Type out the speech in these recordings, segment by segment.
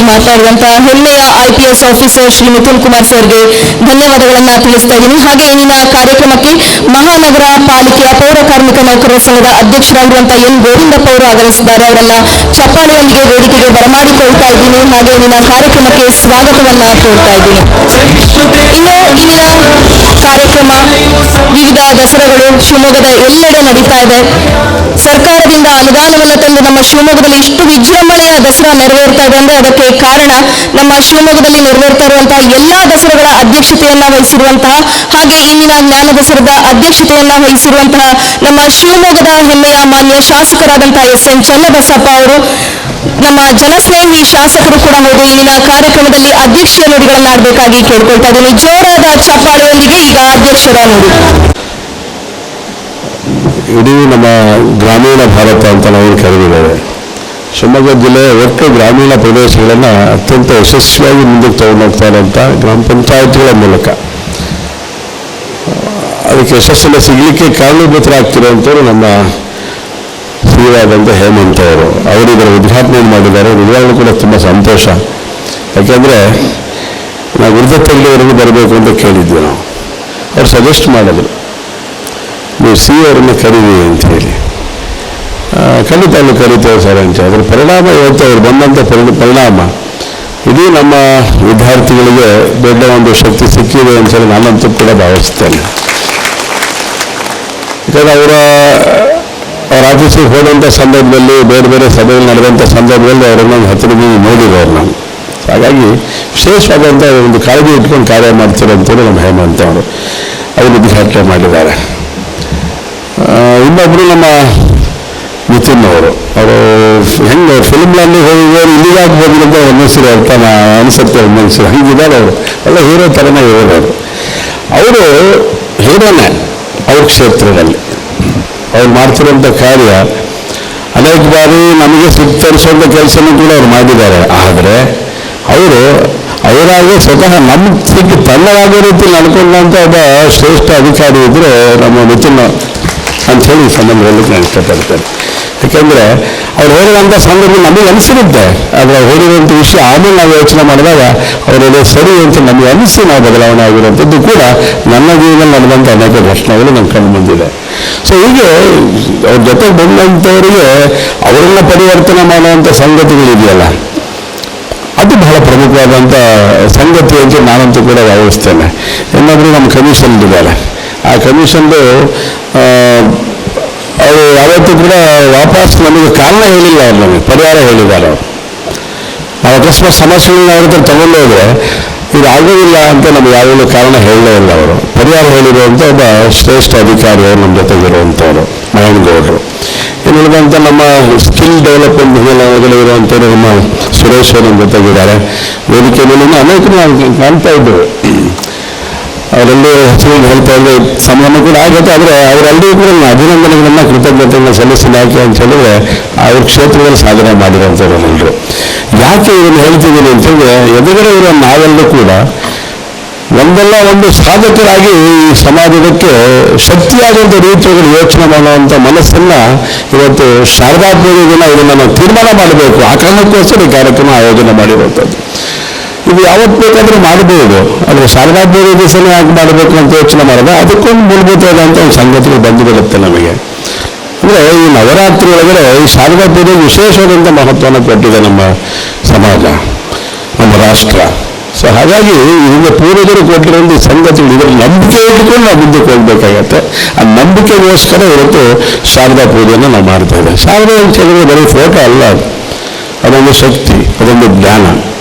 ಮಾತಾಡುವಂತಹ ಹೆಮ್ಮೆಯ IPS officer Shri Mithun Kumar ಸರ್ಗೆ ಧನ್ಯವಾದಗಳನ್ನು ತಿಳಿಸ್ತಾ ಇದ್ದೀನಿ. ಹಾಗೆ ಇಂದಿನ ಕಾರ್ಯಕ್ರಮಕ್ಕೆ ಮಹಾನಗರ ಪಾಲಿಕೆಯ ಪೌರ ಕಾರ್ಮಿಕ ನೌಕರರ ಸಂಘದ ಅಧ್ಯಕ್ಷರಾಗಿರುವಂತಹ ಎನ್ ಗೋವಿಂದಪ್ಪ ಅವರು ಆಗಮಿಸಿದ್ದಾರೆ. ಅವರನ್ನ ಚಪ್ಪಾಳೆಯೊಂದಿಗೆ ವೇದಿಕೆಗೆ ಬರಮಾಡಿಕೊಳ್ತಾ ಇದ್ದೀನಿ. ಹಾಗೆ ಇಂದಿನ ಕಾರ್ಯಕ್ರಮಕ್ಕೆ ಸ್ವಾಗತವನ್ನ ಕೋರ್ತಾ ಇದ್ದೀನಿ. ಇನ್ನು ಇಂದಿನ ಕಾರ್ಯಕ್ರಮ ವಿವಿಧ ದಸರಾಗಳು ಶಿವಮೊಗ್ಗದ ಎಲ್ಲೆಡೆ ನಡೀತಾ ಇದೆ. ಸರ್ಕಾರದಿಂದ ಅನುದಾನವನ್ನು ತಂದು ನಮ್ಮ ಶಿವಮೊಗ್ಗದಲ್ಲಿ ಇಷ್ಟು ವಿಜೃಂಭಣೆಯ ದಸರಾ ನೆರವೇರ್ತಾ ಇದೆ ಅಂದ್ರೆ ಅದಕ್ಕೆ ಕಾರಣ ನಮ್ಮ ಶಿವಮೊಗ್ಗದಲ್ಲಿ ನೆರವೇರ್ತಾ ಇರುವಂತಹ ಎಲ್ಲಾ ದಸರಾಗಳ ಅಧ್ಯಕ್ಷತೆಯನ್ನ ವಹಿಸಿರುವಂತಹ ಹಾಗೆ ಇಂದಿನ ಜ್ಞಾನ ದಸರಾದ ಅಧ್ಯಕ್ಷತೆಯನ್ನ ವಹಿಸಿರುವಂತಹ ನಮ್ಮ ಶಿವಮೊಗ್ಗದ ಹೆಮ್ಮೆಯ ಮಾನ್ಯ ಶಾಸಕರಾದಂತಹ SN ಚನ್ನಬಸಪ್ಪ ಅವರು ನಮ್ಮ ಜನಸ್ನೇಹಿ ಶಾಸಕರು ಕೂಡ ಹೌದು. ಇಂದಿನ ಕಾರ್ಯಕ್ರಮದಲ್ಲಿ ಅಧ್ಯಕ್ಷೀಯ ನುಡಿಗಳನ್ನ ಆಡಬೇಕಾಗಿ ಕೇಳ್ಕೊಳ್ತಾ ಇದ್ದೀನಿ. ಜೋರಾದ ಚಪ್ಪಾಳೆಯೊಂದಿಗೆ ಈಗ ಅಧ್ಯಕ್ಷರ ನುಡಿ. ಇಡೀ ನಮ್ಮ ಗ್ರಾಮೀಣ ಭಾರತ ಅಂತ ನಾವು ಕರೆದಿದ್ದೇವೆ. ಶಿವಮೊಗ್ಗ ಜಿಲ್ಲೆ ಒಟ್ಟು ಗ್ರಾಮೀಣ ಪ್ರದೇಶಗಳನ್ನು ಅತ್ಯಂತ ಯಶಸ್ವಿಯಾಗಿ ಮುಂದಕ್ಕೆ ತಗೊಂಡು ಹೋಗ್ತಾ ಇರುವಂಥ ಗ್ರಾಮ ಪಂಚಾಯತ್ಗಳ ಮೂಲಕ ಅದಕ್ಕೆ ಯಶಸ್ಸನ್ನು ಸಿಗಲಿಕ್ಕೆ ಕಾರಣೀಭೂತರಾಗ್ತಿರುವಂಥವ್ರು ನಮ್ಮ ಶ್ರೀವಾದಂಥ ಹೇಮಂತ್ ಅವರು ಇದರ ಉದ್ಘಾಟನೆ ಮಾಡಿದ್ದಾರೆ. ನಿಜವಾಗ್ಲೂ ಕೂಡ ತುಂಬ ಸಂತೋಷ. ಯಾಕೆಂದರೆ ನಾವು ಗುರುದತ್ತಲ್ಲಿವರೆಗೂ ಬರಬೇಕು ಅಂತ ಕೇಳಿದ್ವಿ. ಅವ್ರು ಸಜೆಸ್ಟ್ ಮಾಡಿದ್ರು, ನೀವು ಅವರನ್ನು ಕರೀರಿ ಅಂತ ಹೇಳಿ. ಖಂಡಿತ ಅಲ್ಲಿ ಕರೀತೇವೆ ಸರ್ ಅಂತ. ಅದರ ಪರಿಣಾಮ ಇವತ್ತು ಅವ್ರು ಬಂದಂಥ ಪರಿಣಾಮ ಇಡೀ ನಮ್ಮ ವಿದ್ಯಾರ್ಥಿಗಳಿಗೆ ದೊಡ್ಡ ಒಂದು ಶಕ್ತಿ ಸಿಕ್ಕಿದೆ ಅಂತೇಳಿ ನಾನಂತೂ ಕೂಡ ಭಾವಿಸ್ತೇನೆ. ಯಾಕಂದರೆ ಅವರ ಆಫೀಸಿಗೆ ಹೋದಂಥ ಸಂದರ್ಭದಲ್ಲಿ ಬೇರೆ ಬೇರೆ ಸಭೆಗಳು ನಡೆದಂಥ ಸಂದರ್ಭದಲ್ಲಿ ಅವರನ್ನು ಹತ್ತಿರದಿಂದ ನೋಡಿರೋರು ನಾನು. ಹಾಗಾಗಿ ವಿಶೇಷವಾದಂಥ ಒಂದು ಕಾಳಜಿ ಇಟ್ಕೊಂಡು ಕಾರ್ಯ ಮಾಡ್ತಿರೋಂಥವ್ರು ನಮ್ಮ ಹೇಮಂತ್ ಅವರು ಉದ್ಘಾಟನೆ ಮಾಡಿದ್ದಾರೆ. ಇನ್ನೊಬ್ಬರು ನಮ್ಮ ಮಿಥುನ್ ಅವರು ಹೆಂಗೆ ಫಿಲ್ಮ್ನಲ್ಲಿ ಹೋಗಿದ್ದಾರೆ, ಇಲ್ಲಿಗಾಗಿ ಹೋಗಿರಂತ ಒಂದೊಂದ್ಸರಿ ಅರ್ಥ ಅನಿಸುತ್ತೆ. ಒಂದೊಂದ್ಸರಿ ಹಂಗಿದ್ದಾರೆ ಅವರು. ಒಳ್ಳೆ ಹೀರೋ ಥರನೇ ಇರೋರು. ಅವರು ಹೀರೋನೇ ಅವ್ರ ಕ್ಷೇತ್ರದಲ್ಲಿ. ಅವ್ರು ಮಾಡ್ತಿರೋಂಥ ಕಾರ್ಯ ಅನೇಕ ಬಾರಿ ನಮಗೆ ತರಿಸುವಂಥ ಕೆಲಸನೂ ಕೂಡ ಅವ್ರು ಮಾಡಿದ್ದಾರೆ. ಆದರೆ ಅವರಾಗೆ ಸ್ವತಃ ನಮ್ಮ ಸಿಕ್ಕಿ ತನ್ನವಾಗೋ ರೀತಿ ನಡ್ಕೊಂಡಂಥ ಒಬ್ಬ ಶ್ರೇಷ್ಠ ಅಧಿಕಾರಿ ಇದ್ದರೆ ನಮ್ಮ ಮಿಥುನ್ ಅಂಥೇಳಿ ಈ ಸಂದರ್ಭದಲ್ಲಿ ನಾನು ಇಷ್ಟಪಡ್ತೇನೆ. ಯಾಕೆಂದರೆ ಅವ್ರು ಹೇಳಿದಂಥ ಸಂದರ್ಭ ನಮಗೆ ಅನಿಸಿರುತ್ತೆ. ಆದರೆ ಅವ್ರು ಹೇಳಿರುವಂಥ ವಿಷಯ ಆಮೇಲೆ ನಾವು ಯೋಚನೆ ಮಾಡಿದಾಗ ಅವರೆಲ್ಲ ಸರಿ ಅಂತ ನಮಗೆ ಅನಿಸಿ ನಾವು ಬದಲಾವಣೆ ಆಗಿರುವಂಥದ್ದು ಕೂಡ ನನ್ನ ಜೀವನದಲ್ಲಿ ನಡೆದಂಥ ಅನೇಕ ಘಟನೆಗಳು ನಮ್ಮ ಕಂಡು ಬಂದಿದೆ. ಸೊ ಹೀಗೆ ಅವ್ರ ಜೊತೆಗೆ ಬಂದಂಥವರಿಗೆ ಅವರನ್ನ ಪರಿವರ್ತನೆ ಮಾಡುವಂಥ ಸಂಗತಿಗಳಿದೆಯಲ್ಲ, ಅದು ಬಹಳ ಪ್ರಮುಖವಾದಂಥ ಸಂಗತಿ ಅಂತ ನಾನಂತೂ ಕೂಡ ಭಾವಿಸ್ತೇನೆ. ಇನ್ನೊಬ್ಬರು ನಮ್ಮ ಕಮಿಷನ್ ಇದ್ದಾರೆ. ಆ ಕಮಿಷನ್ದು ಅವರು ಯಾವತ್ತೂ ಕೂಡ ವಾಪಸ್ ನಮಗೆ ಕಾರಣ ಹೇಳಿಲ್ಲ. ಅವ್ರು ನಮಗೆ ಪರಿಹಾರ ಹೇಳಿದ್ದಾರೆ. ನಾವು ಅಕಸ್ಮಾತ್ ಸಮಸ್ಯೆಗಳನ್ನ ಅವ್ರ ಹತ್ರ ತಗೊಂಡೋದ್ರೆ ಇದು ಆಗೋದಿಲ್ಲ ಅಂತ ನಮಗೆ ಯಾವಾಗಲೂ ಕಾರಣ ಹೇಳಲೇ ಇಲ್ಲ. ಅವರು ಪರಿಹಾರ ಹೇಳಿರುವಂಥ ಒಬ್ಬ ಶ್ರೇಷ್ಠ ಅಧಿಕಾರಿ ಅವರು ನಮ್ಮ ಜೊತೆಗಿರುವಂಥವ್ರು ನಾರಾಯಣಗೌಡರು. ಇನ್ನು ಉಳಿದಂಥ ನಮ್ಮ ಸ್ಕಿಲ್ ಡೆವಲಪ್ಮೆಂಟ್ ಇರುವಂಥವ್ರು ನಮ್ಮ ಸುರೇಶ್ ಅವರು ನಮ್ಮ ಜೊತೆಗಿದ್ದಾರೆ. ವೇದಿಕೆ ಮೇಲೆ ಅನೇಕರು ನಾವು ಕಾಣ್ತಾ ಇದ್ದೇವೆ. ಅವರೆಲ್ಲೂ ಹೆಚ್ಚಿಗೆ ಹೇಳ್ತಾ ಇದ್ದರೆ ಸಮಯನೂ ಕೂಡ ಆಗುತ್ತೆ. ಆದರೆ ಅವರೆಲ್ಲರೂ ಕೂಡ ಅಭಿನಂದನೆಗಳನ್ನು ಕೃತಜ್ಞತೆಯನ್ನು ಸಲ್ಲಿಸಲಾಕೆ ಅಂತ ಹೇಳಿದ್ರೆ ಅವ್ರ ಕ್ಷೇತ್ರದಲ್ಲಿ ಸಾಧನೆ ಮಾಡಿರೋಂಥವ್ರು ಎಲ್ಲರೂ. ಯಾಕೆ ಇದನ್ನು ಹೇಳ್ತಿದ್ದೀನಿ ಅಂತಂದರೆ ಎದುರುಗಡೆ ಇರೋ ನಾವೆಲ್ಲರೂ ಕೂಡ ಒಂದಲ್ಲ ಒಂದು ಸಾಧಕರಾಗಿ ಈ ಸಮಾಜಕ್ಕೆ ಶಕ್ತಿಯಾದಂಥ ರೀತಿಯಲ್ಲಿ ಯೋಚನೆ ಮಾಡುವಂಥ ಮನಸ್ಸನ್ನು ಇವತ್ತು ಶಾರದಾ ಪೂಜೆ ದಿನ ಇದನ್ನು ನಾವು ತೀರ್ಮಾನ ಮಾಡಬೇಕು. ಆ ಕಾರಣಕ್ಕೋಸ್ಕರ ಈ ಕಾರ್ಯಕ್ರಮ ಆಯೋಜನೆ ಮಾಡಿರುವಂಥದ್ದು. ಇದು ಯಾವತ್ತು ಬೇಕಾದರೂ ಮಾಡಬಹುದು. ಆದರೆ ಶಾರದಾ ಪೂಜೆ ದಿವಸನೇ ಯಾಕೆ ಮಾಡಬೇಕು ಅಂತ ಯೋಚನೆ ಮಾಡಿದ್ರೆ ಅದಕ್ಕೊಂದು ಮೂಲಭೂತವಾದಂಥ ಒಂದು ಸಂಗತಿಗಳು ಬಂದು ಬರುತ್ತೆ ನಮಗೆ. ಅಂದರೆ ಈ ನವರಾತ್ರಿ ಒಳಗಡೆ ಈ ಶಾರದಾ ಪೂಜೆಗೆ ವಿಶೇಷವಾದಂಥ ಮಹತ್ವವನ್ನು ಕೊಟ್ಟಿದೆ ನಮ್ಮ ಸಮಾಜ, ನಮ್ಮ ರಾಷ್ಟ್ರ. ಸೊ ಹಾಗಾಗಿ ಇದರಿಂದ ಪೂರ್ವಜರು ಕೊಟ್ಟಿರುವಂಥ ಸಂಗತಿಗಳು ಇದರ ನಂಬಿಕೆ ಇಟ್ಕೊಂಡು ನಾವು ಮುಂದಕ್ಕೆ ಹೋಗ್ಬೇಕಾಗತ್ತೆ. ಆ ನಂಬಿಕೆಗೋಸ್ಕರ ಇವತ್ತು ಶಾರದಾ ಪೂಜೆಯನ್ನು ನಾವು ಮಾಡ್ತಾ ಇದ್ದೇವೆ. ಶಾರದಾ ಅಂತ ಹೇಳಿದ್ರೆ ಬರೀ ಫೋಟೋ ಅಲ್ಲ, ಅದೊಂದು ಶಕ್ತಿ, ಅದೊಂದು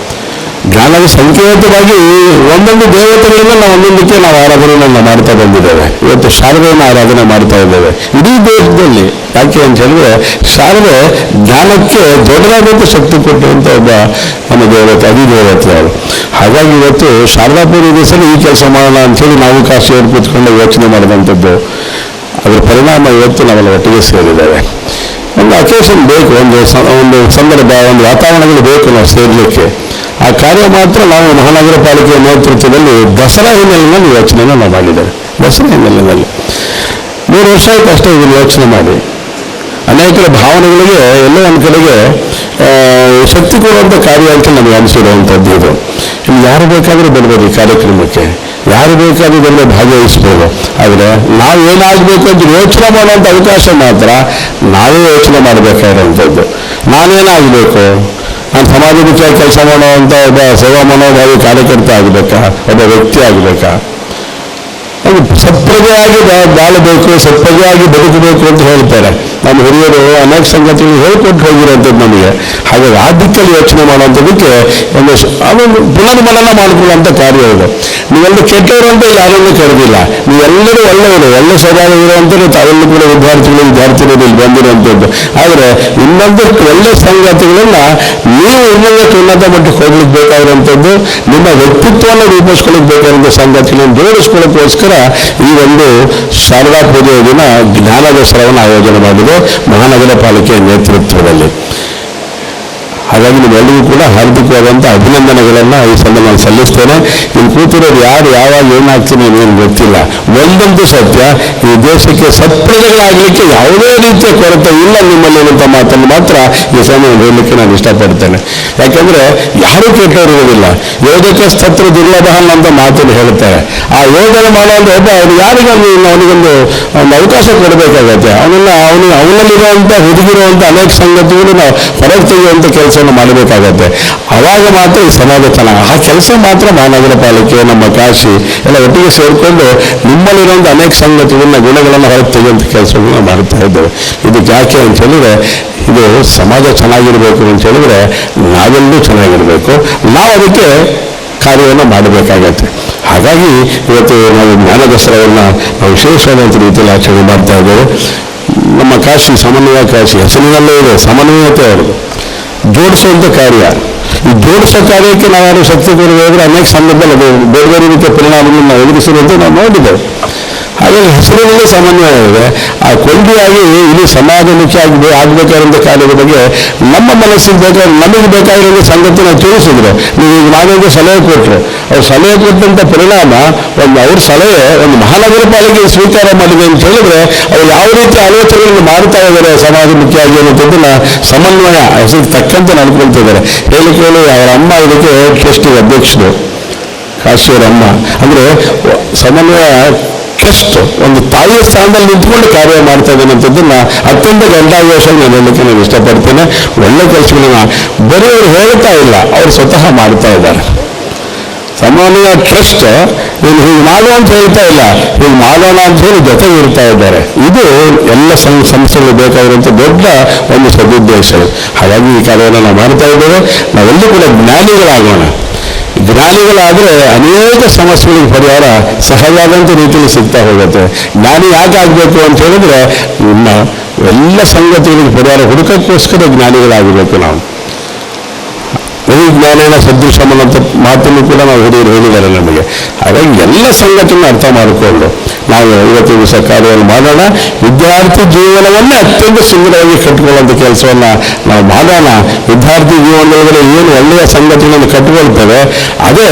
ಜ್ಞಾನದ ಸಂಕೇತವಾಗಿ ಒಂದೊಂದು ದೇವತೆಗಳಿಂದ ನಾವು ಒಂದೊಂದಕ್ಕೆ ನಾವು ಆರಾಧನೆಯನ್ನು ಮಾಡ್ತಾ ಬಂದಿದ್ದೇವೆ. ಇವತ್ತು ಶಾರದೆಯನ್ನು ಆರಾಧನೆ ಮಾಡ್ತಾ ಇದ್ದೇವೆ ಇಡೀ ದೇಶದಲ್ಲಿ. ಯಾಕೆ ಅಂತ ಹೇಳಿದ್ರೆ ಶಾರದೆ ಜ್ಞಾನಕ್ಕೆ ದೊಡ್ಡದಾದಂಥ ಶಕ್ತಿ ಕೊಟ್ಟಂಥ ಒಬ್ಬ ನಮ್ಮ ದೇವತೆ, ಅಧಿದೇವತೆ ಅವರು. ಹಾಗಾಗಿ ಇವತ್ತು ಶಾರದಾ ಪೂಜೆ ದಿವಸನೇ ಈ ಕೆಲಸ ಮಾಡೋಣ ಅಂಥೇಳಿ ನಾವು ಕಾಶಿಯವರು ಕೂತ್ಕೊಂಡು ಯೋಚನೆ ಮಾಡಿದಂಥದ್ದು. ಅದರ ಪರಿಣಾಮ ಇವತ್ತು ನಾವೆಲ್ಲ ಒಟ್ಟಿಗೆ ಸೇರಿದ್ದೇವೆ. ಒಂದು ಅಕೇಶನ್ ಬೇಕು, ಒಂದು ಸಂದರ್ಭ, ಒಂದು ವಾತಾವರಣಗಳು ಬೇಕು ನಾವು ಸೇರಲಿಕ್ಕೆ. ಆ ಕಾರ್ಯ ಮಾತ್ರ ನಾವು ಮಹಾನಗರ ಪಾಲಿಕೆಯ ನೇತೃತ್ವದಲ್ಲಿ ದಸರಾ ಹಿನ್ನೆಲೆಯಲ್ಲಿ ಯೋಚನೆಯನ್ನು ನಾವು ಮಾಡಿದ್ದೇವೆ. ದಸರಾ ಹಿನ್ನೆಲೆಯಲ್ಲಿ 3 ವರ್ಷ ಆಯ್ತು ಅಷ್ಟೇ ಇದನ್ನು ಯೋಚನೆ ಮಾಡಿ. ಅನೇಕರ ಭಾವನೆಗಳಿಗೆ ಎಲ್ಲೋ ಒಂದು ಕಡೆಗೆ ಶಕ್ತಿ ಕೊಡುವಂಥ ಕಾರ್ಯ ಅಂತ ನಮಗೆ ಅನಿಸಿರುವಂಥದ್ದು ಇದು. ಇಲ್ಲಿ ಯಾರು ಬೇಕಾದರೂ ಬರ್ಬೋದು ಈ ಕಾರ್ಯಕ್ರಮಕ್ಕೆ, ಯಾರು ಬೇಕಾದರೂ ಬಂದರೆ ಭಾಗವಹಿಸ್ಬೋದು. ಆದರೆ ನಾವು ಏನಾಗಬೇಕು ಅಂತ ಯೋಚನೆ ಮಾಡುವಂಥ ಅವಕಾಶ ಮಾತ್ರ ನಾವೇ ಯೋಚನೆ ಮಾಡಬೇಕಾಗಿರುವಂಥದ್ದು. ನಾನೇನಾಗಬೇಕು, ನಾನು ಸಮಾಜಮುಖಿಯಾಗಿ ಕೆಲಸ ಮಾಡುವಂಥ ಒಬ್ಬ ಸೇವಾ ಮನೋಭಾವಿ ಕಾರ್ಯಕರ್ತ ಆಗಬೇಕಾ, ಒಬ್ಬ ವ್ಯಕ್ತಿ ಆಗಬೇಕಾ, ಸತ್ಪ್ರಜೆಯಾಗಿ ಬಾಳಬೇಕು, ಸತ್ಪ್ರಜೆಯಾಗಿ ಬದುಕಬೇಕು ಅಂತ ಹೇಳ್ತಾರೆ ನಮ್ಮ ಹಿರಿಯರು. ಅನೇಕ ಸಂಗತಿಗಳು ಹೇಳ್ಕೊಟ್ಟು ಹೋಗಿರುವಂಥದ್ದು ನಮಗೆ. ಹಾಗಾಗಿ ಆ ದಿಕ್ಕಲ್ಲಿ ಯೋಚನೆ ಮಾಡುವಂಥದ್ದಕ್ಕೆ ಅದೊಂದು ಪುನರ್ಮನನ ಮಾಡಿಕೊಳ್ಳುವಂಥ ಕಾರ್ಯ ಇದು. ನೀವೆಲ್ಲರೂ ಕೆಟ್ಟವರು ಅಂತ ಯಾರನ್ನೂ ಕರೆದಿಲ್ಲ, ನೀವೆಲ್ಲರೂ ಒಳ್ಳೆಯವರು, ಒಳ್ಳೆ ಸ್ವಭಾವ ಇರುವಂಥದ್ದು ತಾವೆಲ್ಲೂ ಕೂಡ ವಿದ್ಯಾರ್ಥಿಗಳು ಇಲ್ಲಿ ಬಂದಿರುವಂಥದ್ದು. ಆದರೆ ಇನ್ನೊಂದಷ್ಟು ಒಳ್ಳೆ ಸಂಗತಿಗಳನ್ನ ನೀವು ಇನ್ನೊಂದಷ್ಟು ಉನ್ನತ ಮಟ್ಟಕ್ಕೆ ಹೋಗ್ಲಿಕ್ಕೆ ಬೇಕಾಗಿರುವಂಥದ್ದು, ನಿಮ್ಮ ವ್ಯಕ್ತಿತ್ವವನ್ನು ರೂಪಿಸ್ಕೊಳ್ಳಿಕ್ಕೆ ಬೇಕಾಗಿರುವಂಥ ಸಂಗತಿಗಳನ್ನು ಜೋಡಿಸ್ಕೊಳ್ಳೋಕ್ಕೋಸ್ಕರ ಈ ಒಂದು ಶಾರದಾ ಪೂಜೆಯ ದಿನ ಜ್ಞಾನ ದಸರಾವನ್ನು ಆಯೋಜನೆ ಮಾಡಿದೆ ಮಹಾನಗರ ಪಾಲಿಕೆಯ ನೇತೃತ್ವದಲ್ಲಿ. ಹಾಗಾಗಿ ನಿಮ್ಮೆಲ್ಲರಿಗೂ ಕೂಡ ಹಾರ್ದಿಕವಾದಂಥ ಅಭಿನಂದನೆಗಳನ್ನು ಈ ಸಂದರ್ಭ ಸಲ್ಲಿಸ್ತೇನೆ. ಇಲ್ಲಿ ಕೂತಿರೋರು ಯಾರು ಯಾವಾಗ ಏನಾಗ್ತೀನಿ ಏನು ಗೊತ್ತಿಲ್ಲ. ಒಂದಂತೂ ಸತ್ಯ, ಈ ದೇಶಕ್ಕೆ ಸತ್ಪ್ರಜೆಗಳಾಗಲಿಕ್ಕೆ ಯಾವುದೇ ರೀತಿಯ ಕೊರತೆ ಇಲ್ಲ ನಿಮ್ಮಲ್ಲಿ ಇರುವಂಥ ಮಾತನ್ನು ಮಾತ್ರ ಈ ಸಮಯ ಹೇಳಲಿಕ್ಕೆ ನಾನು ಇಷ್ಟಪಡ್ತೇನೆ. ಯಾಕೆಂದರೆ ಯಾರೂ ಕೆಟ್ಟವರಿರೋದಿಲ್ಲ. ಯೋಗಕ್ಕೆ ಸ್ತತ್ರ ದುರ್ಲಭ ಅಂತ ಮಾತನ್ನು ಹೇಳ್ತಾರೆ. ಆ ಯೋಗನೆ ಮಾಡುವಂಥ ಒಬ್ಬ ಯಾರಿಗೊಂದು ಅವನಿಗೊಂದು ಅವಕಾಶ ಕೊಡಬೇಕಾಗತ್ತೆ. ಅವನಲ್ಲಿರುವಂಥ ಹುದುಗಿರುವಂಥ ಅನೇಕ ಸಂಗತಿಗಳು ನಾವು ಹೊರಗೆ ತೆಗೆಯುವಂಥ ಕೆಲಸವನ್ನು ಮಾಡಬೇಕಾಗತ್ತೆ. ಆವಾಗ ಮಾತ್ರ ಈ ಸಮಾಜ ಚೆನ್ನಾಗಿ. ಆ ಕೆಲಸ ಮಾತ್ರ ಮಹಾನಗರ ಪಾಲಿಕೆ, ನಮ್ಮ ಕಾಶಿ ಎಲ್ಲ ಒಟ್ಟಿಗೆ ಸೇರಿಕೊಂಡು ನಿಮ್ಮಲ್ಲಿರುವಂಥ ಅನೇಕ ಸಂಗತಿಗಳನ್ನ ಗುಣಗಳನ್ನು ಹೊರಗೆ ತೆಗೆಯುವಂಥ ಕೆಲಸಗಳನ್ನ ಮಾಡ್ತಾ ಇದ್ದೇವೆ. ಇದಕ್ಕೆ ಯಾಕೆ ಅಂತ ಹೇಳಿದ್ರೆ, ಇದು ಸಮಾಜ ಚೆನ್ನಾಗಿರಬೇಕು ಅಂತ ಹೇಳಿದ್ರೆ ನಾವೆಲ್ಲರೂ ಚೆನ್ನಾಗಿರಬೇಕು. ನಾವು ಅದಕ್ಕೆ ಕಾರ್ಯವನ್ನು ಮಾಡಬೇಕಾಗತ್ತೆ. ಹಾಗಾಗಿ ಇವತ್ತು ನಾವು ಜ್ಞಾನ ದಸರಾವನ್ನು ನಾವು ವಿಶೇಷವಾದಂಥ ರೀತಿಯಲ್ಲಿ ಆಚರಣೆ ಮಾಡ್ತಾ ಇದ್ದೇವೆ. ನಮ್ಮ ಕಾಶಿ ಸಮನ್ವಯ ಕಾಶಿ ಹೆಸರಿನಲ್ಲೇ ಇದೆ ಸಮನ್ವಯತೆ, ಅವರು ಜೋಡಿಸುವಂಥ ಕಾರ್ಯ. ಈ ಜೋಡಿಸೋ ಕಾರ್ಯಕ್ಕೆ ನಾವ್ಯಾರು ಶಕ್ತಿ ಕೊಡಬೇಕಾದ್ರೆ ಅನೇಕ ಸಂದರ್ಭದಲ್ಲಿ ಅದು ಬೇರೆ ಬೇರೆ ರೀತಿಯ ಪರಿಣಾಮಗಳನ್ನು ಎದುರಿಸಿರುವಂತೆ ನಾವು ನೋಡಿದ್ದೇವೆ. ಹಾಗಾಗಿ ಹೆಸರಿನಲ್ಲಿ ಸಮನ್ವಯ ಇದೆ. ಆ ಕೊಂಡಿಯಾಗಿ ಇಲ್ಲಿ ಸಮಾಜಮುಖಿ ಆಗಬೇಕಾದಂಥ ಕಾರ್ಯದ ಬಗ್ಗೆ ನಮ್ಮ ಮನಸ್ಸಿಗೆ ನಮಗೆ ಬೇಕಾಗಿರೋ ಸಂಗತಿ ನಾವು ತಿಳಿಸಿದ್ರು. ನೀವು ಈಗ ನಾವೊಂದು ಸಲಹೆ ಕೊಟ್ಟರು, ಅವ್ರು ಸಲಹೆ ಕೊಟ್ಟಂಥ ಪರಿಣಾಮ ಅವ್ರ ಸಲಹೆ ಒಂದು ಮಹಾನಗರ ಪಾಲಿಕೆ ಸ್ವೀಕಾರ ಮಾಡಿದೆ ಅಂತ ಹೇಳಿದ್ರೆ ಅವ್ರು ಯಾವ ರೀತಿ ಆಲೋಚನೆಗಳನ್ನು ಮಾಡ್ತಾ ಇದ್ದಾರೆ ಸಮಾಜಮುಖಿಯಾಗಿ ಅನ್ನೋದನ್ನ ಸಮನ್ವಯ ಹೆಸರಿಗೆ ತಕ್ಕಂತೆ ನಡ್ಕೊಳ್ತಿದ್ದಾರೆ. ಹೇಳಿಕೆ ಅವರ ಅಮ್ಮ ಇದಕ್ಕೆ ಟ್ರಸ್ಟಿ ಅಧ್ಯಕ್ಷರು, ಕಾಶಿಯವರ ಅಮ್ಮ. ಅಂದರೆ ಸಮನ್ವಯ ಟ್ರಸ್ಟ್ ಒಂದು ತಾಯಿಯ ಸ್ಥಾನದಲ್ಲಿ ನಿಂತ್ಕೊಂಡು ಕಾರ್ಯ ಮಾಡ್ತಾ ಇದ್ದೇನೆ ಅಂತದನ್ನ ಅತ್ಯಂತ ಗಂಟಾಘೋಷ ನಾನು ಹೇಳಲಿಕ್ಕೆ ನಾನು ಇಷ್ಟಪಡ್ತೇನೆ. ಒಳ್ಳೆ ಕೆಲಸಗಳನ್ನ ಬರೀ ಅವರು ಹೇಳ್ತಾ ಇಲ್ಲ, ಅವರು ಸ್ವತಃ ಮಾಡ್ತಾ ಇದ್ದಾರೆ. ಸಮನ್ವಯ ಟ್ರಸ್ಟ್ ನೀನು ಹೀಗೆ ಮಾಡುವ ಅಂತ ಹೇಳ್ತಾ ಇಲ್ಲ, ಹೀಗೆ ಮಾಡೋಣ ಅಂತ ಹೇಳಿ ಜೊತೆಗೆ ಇರ್ತಾ ಇದ್ದಾರೆ. ಇದು ಎಲ್ಲ ಸಂಸ್ಥೆಗಳು ಬೇಕಾಗಿರುವಂಥ ದೊಡ್ಡ ಒಂದು ಸದುದ್ದೇಶ. ಹಾಗಾಗಿ ಈ ಕಾರ್ಯವನ್ನು ನಾವು ಮಾಡ್ತಾ ಇದ್ದೇವೆ. ನಾವೆಲ್ಲರೂ ಕೂಡ ಜ್ಞಾನಿಗಳಾಗೋಣ. ಜ್ಞಾನಿಗಳಾದರೆ ಅನೇಕ ಸಮಸ್ಯೆಗಳಿಗೆ ಪರಿಹಾರ ಸಹಜವಾದಂಥ ರೀತಿಯಲ್ಲಿ ಸಿಗ್ತಾ ಹೋಗುತ್ತೆ. ಜ್ಞಾನಿ ಯಾಕೆ ಆಗಬೇಕು ಅಂತ ಹೇಳಿದ್ರೆ ನಿಮ್ಮ ಎಲ್ಲ ಸಂಗತಿಗಳಿಗೆ ಪರಿಹಾರ ಹುಡುಕಕ್ಕೋಸ್ಕರ ಜ್ಞಾನಿಗಳಾಗಬೇಕು ನಾವು. ಜ್ಞಾನೇನ ಸದೃಶಮನ ಅಂತ ಮಾತನ್ನು ಕೂಡ ನಾವು ಹಿರಿಯರು ಹೇಳಿದ್ದಾರೆ ನಮಗೆ. ಹಾಗಾಗಿ ಎಲ್ಲ ಸಂಗತಿಯನ್ನು ಅರ್ಥ ಮಾಡಿಕೊಂಡು ನಾವು ಇವತ್ತು ದಿವಸ ಕಾರ್ಯವನ್ನು ಮಾಡೋಣ. ವಿದ್ಯಾರ್ಥಿ ಜೀವನವನ್ನೇ ಅತ್ಯಂತ ಸುಂದರವಾಗಿ ಕಟ್ಟಿಕೊಳ್ಳುವಂಥ ಕೆಲಸವನ್ನು ನಾವು ಮಾಡೋಣ. ವಿದ್ಯಾರ್ಥಿ ಜೀವನದೊಳಗಡೆ ಏನು ಒಳ್ಳೆಯ ಸಂಗತಿಗಳನ್ನು ಕಟ್ಟಿಕೊಳ್ತೇವೆ, ಅದೇ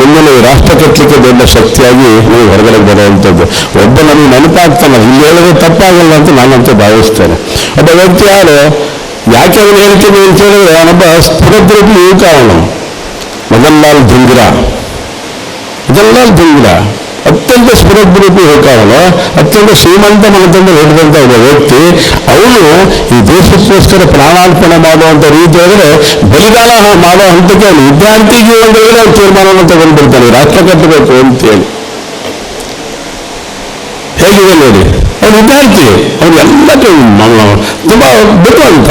ಮುಂದಿನ ರಾಷ್ಟ್ರ ಕಟ್ಟಲಿಕ್ಕೆ ದೊಡ್ಡ ಶಕ್ತಿಯಾಗಿ ನೀವು ಹೊರಗಡೆ ಬರುವಂಥದ್ದು. ಒಬ್ಬ ನಮಗೆ ನೆನಪಾಗ್ತಾನೆ, ಇಲ್ಲಿ ಹೇಳಿದ್ರೆ ತಪ್ಪಾಗಲ್ಲ ಅಂತ ನಾನಂತೂ ಭಾವಿಸ್ತೇನೆ. ಒಬ್ಬ ವ್ಯಕ್ತಿ ಯಾರು ಯಾಕೆ ಅವನು ಹೇಳ್ತೀನಿ ಅಂತ ಹೇಳಿದ್ರೆ, ಅವನೊಬ್ಬ ಸ್ಫುರದ್ರೂಪಿ ಯುವಕ. ಅವನು ಮದನ್ಲಾಲ್ ಧಿಂಗ್ರಾ ಅತ್ಯಂತ ಸ್ಫುರದ್ರೂಪಿ ಯುವಕ. ಅವನು ಅತ್ಯಂತ ಶ್ರೀಮಂತ ಮನದಿಂದ ಹಿಡಿದಂಥ ಒಬ್ಬ ವ್ಯಕ್ತಿ. ಅವನು ಈ ದೇಶಕ್ಕೋಸ್ಕರ ಪ್ರಾಣಾರ್ಪಣೆ ಮಾಡುವಂಥ ರೀತಿಯಾದರೆ ಬಲಿದಾನ ಮಾಡೋ ಹಂತಕ್ಕೆ ಅವನು ವಿದ್ಯಾರ್ಥಿ ಜೀವನದಲ್ಲಿ ಅವ್ರು ತೀರ್ಮಾನವನ್ನು ತಗೊಂಡ್ಬಿಡ್ತಾನೆ, ರಾಷ್ಟ್ರ ಕಟ್ಟಬೇಕು ಅಂತೇಳಿ. ಹೇಗಿದೆ ನೋಡಿ, ಅವ್ನು ವಿದ್ಯಾರ್ಥಿ, ಅವನ್ನೆಲ್ಲ ತುಂಬ ಬುದ್ಧಿವಂತ.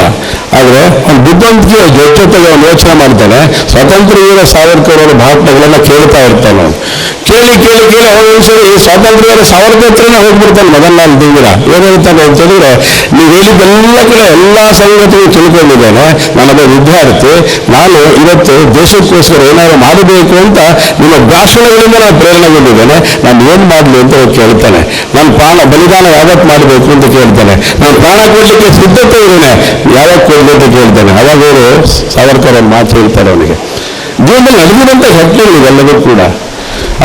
ಆದರೆ ಅವ್ನು ಬುದ್ಧಿವಂತಿಕೆ ಜೊತೆಗೆ ಅವನು ಯೋಚನೆ ಮಾಡ್ತಾನೆ. ಸ್ವಾತಂತ್ರ್ಯ ವೀರ ಸಾವರ್ಕರ್ ಅವರ ಭಾಷಣಗಳನ್ನು ಕೇಳ್ತಾ ಇರ್ತಾನೆ. ಕೇಳಿ ಅವನು ಸರಿ ಸ್ವಾತಂತ್ರ್ಯ ವೀರ ಸಾವರ್ಕರ್ ಹತ್ರನೇ ಹೋಗ್ಬಿಡ್ತಾನೆ ಮದನ್ಲಾಲ್ ಧಿಂಗ್ರಾ. ಏನು ಹೇಳ್ತಾನೆ ಅಂತ ಹೇಳಿದ್ರೆ, ನೀವು ಹೇಳಿದ್ದೆಲ್ಲ ಕಡೆ ಎಲ್ಲ ಸಂಗತಿಗಳು ತಿಳ್ಕೊಂಡಿದ್ದೇನೆ, ನಾನೊಬ್ಬ ವಿದ್ಯಾರ್ಥಿ, ನಾನು ಇವತ್ತು ದೇಶಕ್ಕೋಸ್ಕರ ಏನಾದ್ರು ಮಾಡಬೇಕು ಅಂತ ನಿಮ್ಮ ಭಾಷಣಗಳಿಂದ ನಾನು ಪ್ರೇರಣೆಗೊಂಡಿದ್ದೇನೆ, ನಾನು ಏನು ಮಾಡಲಿ ಅಂತ ಕೇಳ್ತಾನೆ. ನಾನು ಬಲಿದಾನ ಯಾವತ್ತು ಮಾಡಬೇಕು ಅಂತ ಕೇಳ್ತಾನೆ. ನಾನು ಪ್ರಾಣ ಕೊಡಲಿಕ್ಕೆ ಸಿದ್ಧತೆ ಇದ್ದೇನೆ, ಯಾವಾಗ ಕೊಡಲಿ ಅಂತ ಕೇಳ್ತಾನೆ. ಅವಾಗ ಅವರು ಸಾವರ್ಕರ್ ಅವ್ರು ಮಾತು ಹೇಳ್ತಾರೆ ಅವನಿಗೆ. ಜೀವನದಲ್ಲಿ ನಡೆದಿರುವಂಥ ಘಟನೆಗಳಿವೆಲ್ಲವೂ ಕೂಡ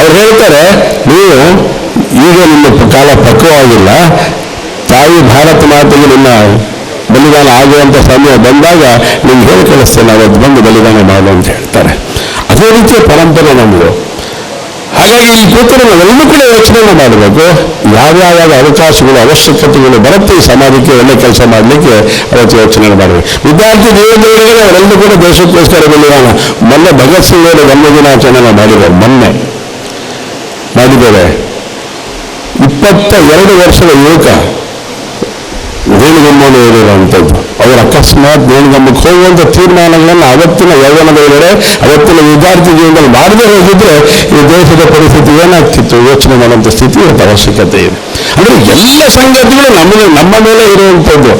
ಅವ್ರು ಹೇಳ್ತಾರೆ, ನೀವು ಈಗ ನಿಮ್ಮ ಕಾಲ ಪಕ್ವವಾಗಿಲ್ಲ, ತಾಯಿ ಭಾರತ ಮಾತೆಗೆ ನಿಮ್ಮ ಬಲಿದಾನ ಆಗುವಂಥ ಸಮಯ ಬಂದಾಗ ನಿಮ್ಗೆ ಹೇಳಿ ಕಳಿಸ್ತೇನೆ, ಅವತ್ತು ಬಂದು ಬಲಿದಾನ ಮಾಡು ಅಂತ ಹೇಳ್ತಾರೆ. ಅದೇ ರೀತಿಯ ಪರಂಪರೆ ನಮ್ಮದು. ಹಾಗಾಗಿ ಈ ಕೂತರು ನಾವೆಲ್ಲೂ ಕೂಡ ಯೋಚನೆ ಮಾಡಬೇಕು, ಯಾವ್ಯಾವ ಅವಕಾಶಗಳು ಅವಶ್ಯಕತೆಗಳು ಬರುತ್ತೆ ಈ ಸಮಾಜಕ್ಕೆ ಒಳ್ಳೆ ಕೆಲಸ ಮಾಡಲಿಕ್ಕೆ ಅವತ್ತು ಯೋಚನೆ ಮಾಡಬೇಕು. ವಿದ್ಯಾರ್ಥಿ ಜೀವನದೊಳಗೆ ಅವರೆಲ್ಲರೂ ಕೂಡ ದೇಶಕ್ಕೋಸ್ಕರ ಬಲಿದಾನ. ಮೊನ್ನೆ ಭಗತ್ ಸಿಂಗ್ ಅವರ ಜನ್ಮದಿನಾಚರಣೆ ಮಾಡಿದ್ದೇವೆ. 22 ವರ್ಷದ ಯುವಕ ನೇಣಿಗಮ್ಮನ್ನು ಹೇಳಿರುವಂಥದ್ದು. ಅವರು ಅಕಸ್ಮಾತ್ ನೇಣಿಗಮ್ಮಕ್ಕೆ ಹೋಗುವಂಥ ತೀರ್ಮಾನಗಳನ್ನು ಅವತ್ತಿನ ಯೌವನದೊಳಗಡೆ ಅವತ್ತಿನ ವಿದ್ಯಾರ್ಥಿ ಜೀವನದಲ್ಲಿ ಮಾಡದೇ ಹೋಗಿದ್ರೆ ಈ ದೇಶದ ಪರಿಸ್ಥಿತಿ ಏನಾಗ್ತಿತ್ತು ಯೋಚನೆ ಮಾಡುವಂಥ ಸ್ಥಿತಿ ಇವತ್ತು ಅವಶ್ಯಕತೆ ಇದೆ. ಅಂದರೆ ಎಲ್ಲ ಸಂಗತಿಗಳು ನಮ್ಮ ಮೇಲೆ ಇರುವಂಥದ್ದು.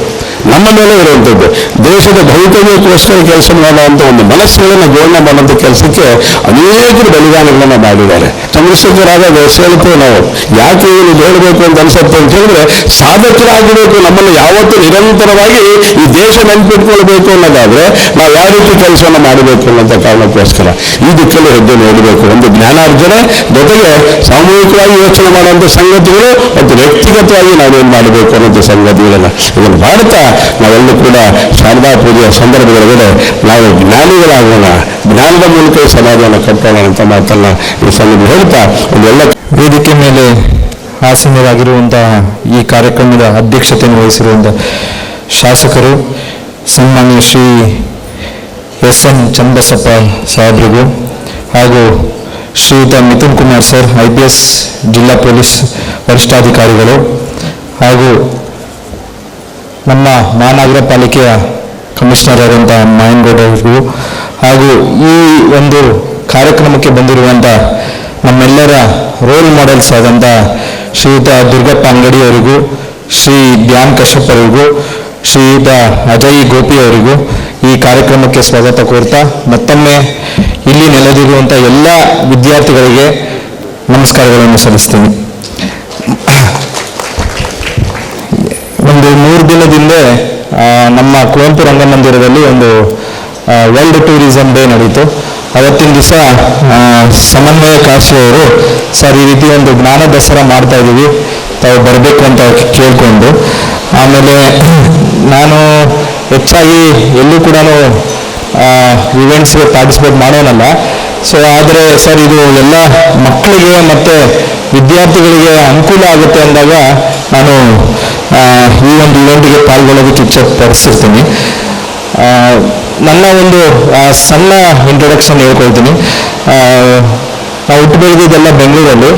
ದೇಶದ ಭವಿತವ್ಯಕ್ಕೋಸ್ಕರ ಕೆಲಸ ಮಾಡುವಂಥ ಒಂದು ಮನಸ್ಸುಗಳನ್ನು ಜೋಡಣೆ ಮಾಡುವಂಥ ಕೆಲಸಕ್ಕೆ ಅನೇಕರು ಬಲಿದಾನಗಳನ್ನು ಮಾಡಿದ್ದಾರೆ. ಚಂದ್ರಶೇಖರಾದ ಹೇಳ್ತೇವೆ ನಾವು, ಯಾಕೆ ಏನು ಹೇಳಬೇಕು ಅಂತ ಅನ್ಸುತ್ತೆ ಅಂತ ಹೇಳಿದ್ರೆ, ಸಾಧಕರಾಗಬೇಕು, ನಮ್ಮನ್ನು ಯಾವತ್ತೂ ನಿರಂತರವಾಗಿ ಈ ದೇಶ ನೆನಪಿಟ್ಕೊಳ್ಬೇಕು ಅನ್ನೋದಾದ್ರೆ ನಾವು ಯಾವ ರೀತಿ ಕೆಲಸವನ್ನು ಮಾಡಬೇಕು ಅನ್ನೋಂಥ ಕಾರಣಕ್ಕೋಸ್ಕರ ಈ ದಿಕ್ಕಲ್ಲಿ ಹೆಜ್ಜೆ ನೋಡಬೇಕು. ಒಂದು ಜ್ಞಾನಾರ್ಜನೆ ಜೊತೆಗೆ ಸಾಮೂಹಿಕವಾಗಿ ಯೋಚನೆ ಮಾಡುವಂಥ ಸಂಗತಿಗಳು ಮತ್ತು ವ್ಯಕ್ತಿಗತವಾಗಿ ನಾವೇನು ಮಾಡಬೇಕು ಅನ್ನೋಂಥ ಸಂಗತಿಗಳನ್ನು ಇದನ್ನು ಮಾಡ್ತಾ ನಾವೆಲ್ಲೂ ಕೂಡ ಶಾರದಾ ಪೂಜೆಯ ಸಂದರ್ಭದೊಳಗಡೆ ನಾವು ಜ್ಞಾನಿಗಳಾಗೋಣ, ಜ್ಞಾನದ ಮೂಲಕ ಈ ಸಮಾಜವನ್ನು ಕಟ್ಟೋಣ ಅಂತ ಮಾತನ್ನ ಈ ಸಂದರ್ಭ ಹೇಳ್ತಾ ಒಂದೆಲ್ಲ ವೇದಿಕೆ ಮೇಲೆ ಆಸೀನರಾಗಿರುವಂತಹ ಈ ಕಾರ್ಯಕ್ರಮದ ಅಧ್ಯಕ್ಷತೆಯನ್ನು ವಹಿಸಿರುವಂಥ ಶಾಸಕರು ಸನ್ಮಾನ್ಯ ಶ್ರೀ ಎಸ್.ಎನ್. ಚನ್ನಬಸಪ್ಪ ಸಾಹೇಬರಿಗೂ ಹಾಗೂ ಶ್ರೀಯುತ ಮಿಥುನ್ ಕುಮಾರ್ ಸರ್ IPS ಜಿಲ್ಲಾ ಪೊಲೀಸ್ ವರಿಷ್ಠಾಧಿಕಾರಿಗಳು ಹಾಗೂ ನಮ್ಮ ಮಹಾನಗರ ಪಾಲಿಕೆಯ ಕಮಿಷನರ್ ಆದಂಥ ಮಾಯನಗೌಡ ಅವರಿಗೂ ಹಾಗೂ ಈ ಒಂದು ಕಾರ್ಯಕ್ರಮಕ್ಕೆ ಬಂದಿರುವಂಥ ನಮ್ಮೆಲ್ಲರ ರೋಲ್ ಮಾಡೆಲ್ಸ್ ಆದಂಥ ಶ್ರೀಯುತ ದುರ್ಗಪ್ಪ ಅಂಗಡಿ ಅವರಿಗೂ, ಶ್ರೀ ಧ್ಯಾನ್ ಕಶ್ಯಪ್ ಅವರಿಗೂ, ಶ್ರೀಯುತ ಅಜಯ್ ಗೋಪಿ ಅವರಿಗೂ ಈ ಕಾರ್ಯಕ್ರಮಕ್ಕೆ ಸ್ವಾಗತ ಕೋರ್ತಾ ಮತ್ತೊಮ್ಮೆ ಇಲ್ಲಿ ನೆಲೆದಿರುವಂಥ ಎಲ್ಲ ವಿದ್ಯಾರ್ಥಿಗಳಿಗೆ ನಮಸ್ಕಾರಗಳನ್ನು ಸಲ್ಲಿಸ್ತೀನಿ. ಒಂದು 3 ದಿನದಿಂದ ನಮ್ಮ ಕುವೆಂಪು ರಂಗಮಂದಿರದಲ್ಲಿ ಒಂದು ವರ್ಲ್ಡ್ ಟೂರಿಸಂ ಡೇ ನಡೀತು. ಅವತ್ತಿನ ದಿವಸ ಸಮನ್ವಯ ಕಾಶಿ ಅವರು ಸರ್ ಈ ರೀತಿ ಒಂದು ಜ್ಞಾನ ದಸರಾ ಮಾಡ್ತಾ ಇದ್ದೀವಿ, ತಾವು ಬರಬೇಕು ಅಂತ ಕೇಳಿಕೊಂಡು, ಆಮೇಲೆ ನಾನು ಹೆಚ್ಚಾಗಿ ಎಲ್ಲೂ ಕೂಡ ಇವೆಂಟ್ಸ್ಗೆ ಪಾರ್ಟಿಸಿಪೇಟ್ ಮಾಡೋನಲ್ಲ. ಸೊ ಆದರೆ ಸರ್ ಇದು ಎಲ್ಲ ಮಕ್ಕಳಿಗೆ ಮತ್ತು ವಿದ್ಯಾರ್ಥಿಗಳಿಗೆ ಅನುಕೂಲ ಆಗುತ್ತೆ ಅಂದಾಗ ನಾನು ಈ ಒಂದು ಇವೆಂಟ್ಗೆ ಪಾಲ್ಗೊಳ್ಳೋದಕ್ಕೆ ಇಚ್ಛೆ ಪಡಿಸಿರ್ತೀನಿ. ನನ್ನ ಒಂದು ಸಣ್ಣ ಇಂಟ್ರೊಡಕ್ಷನ್ ಹೇಳ್ಕೊಳ್ತೀನಿ. ನಾವು ಹುಟ್ಟು ಬೆಳೆದಿದ್ದೆಲ್ಲ ಬೆಂಗಳೂರಲ್ಲಿ.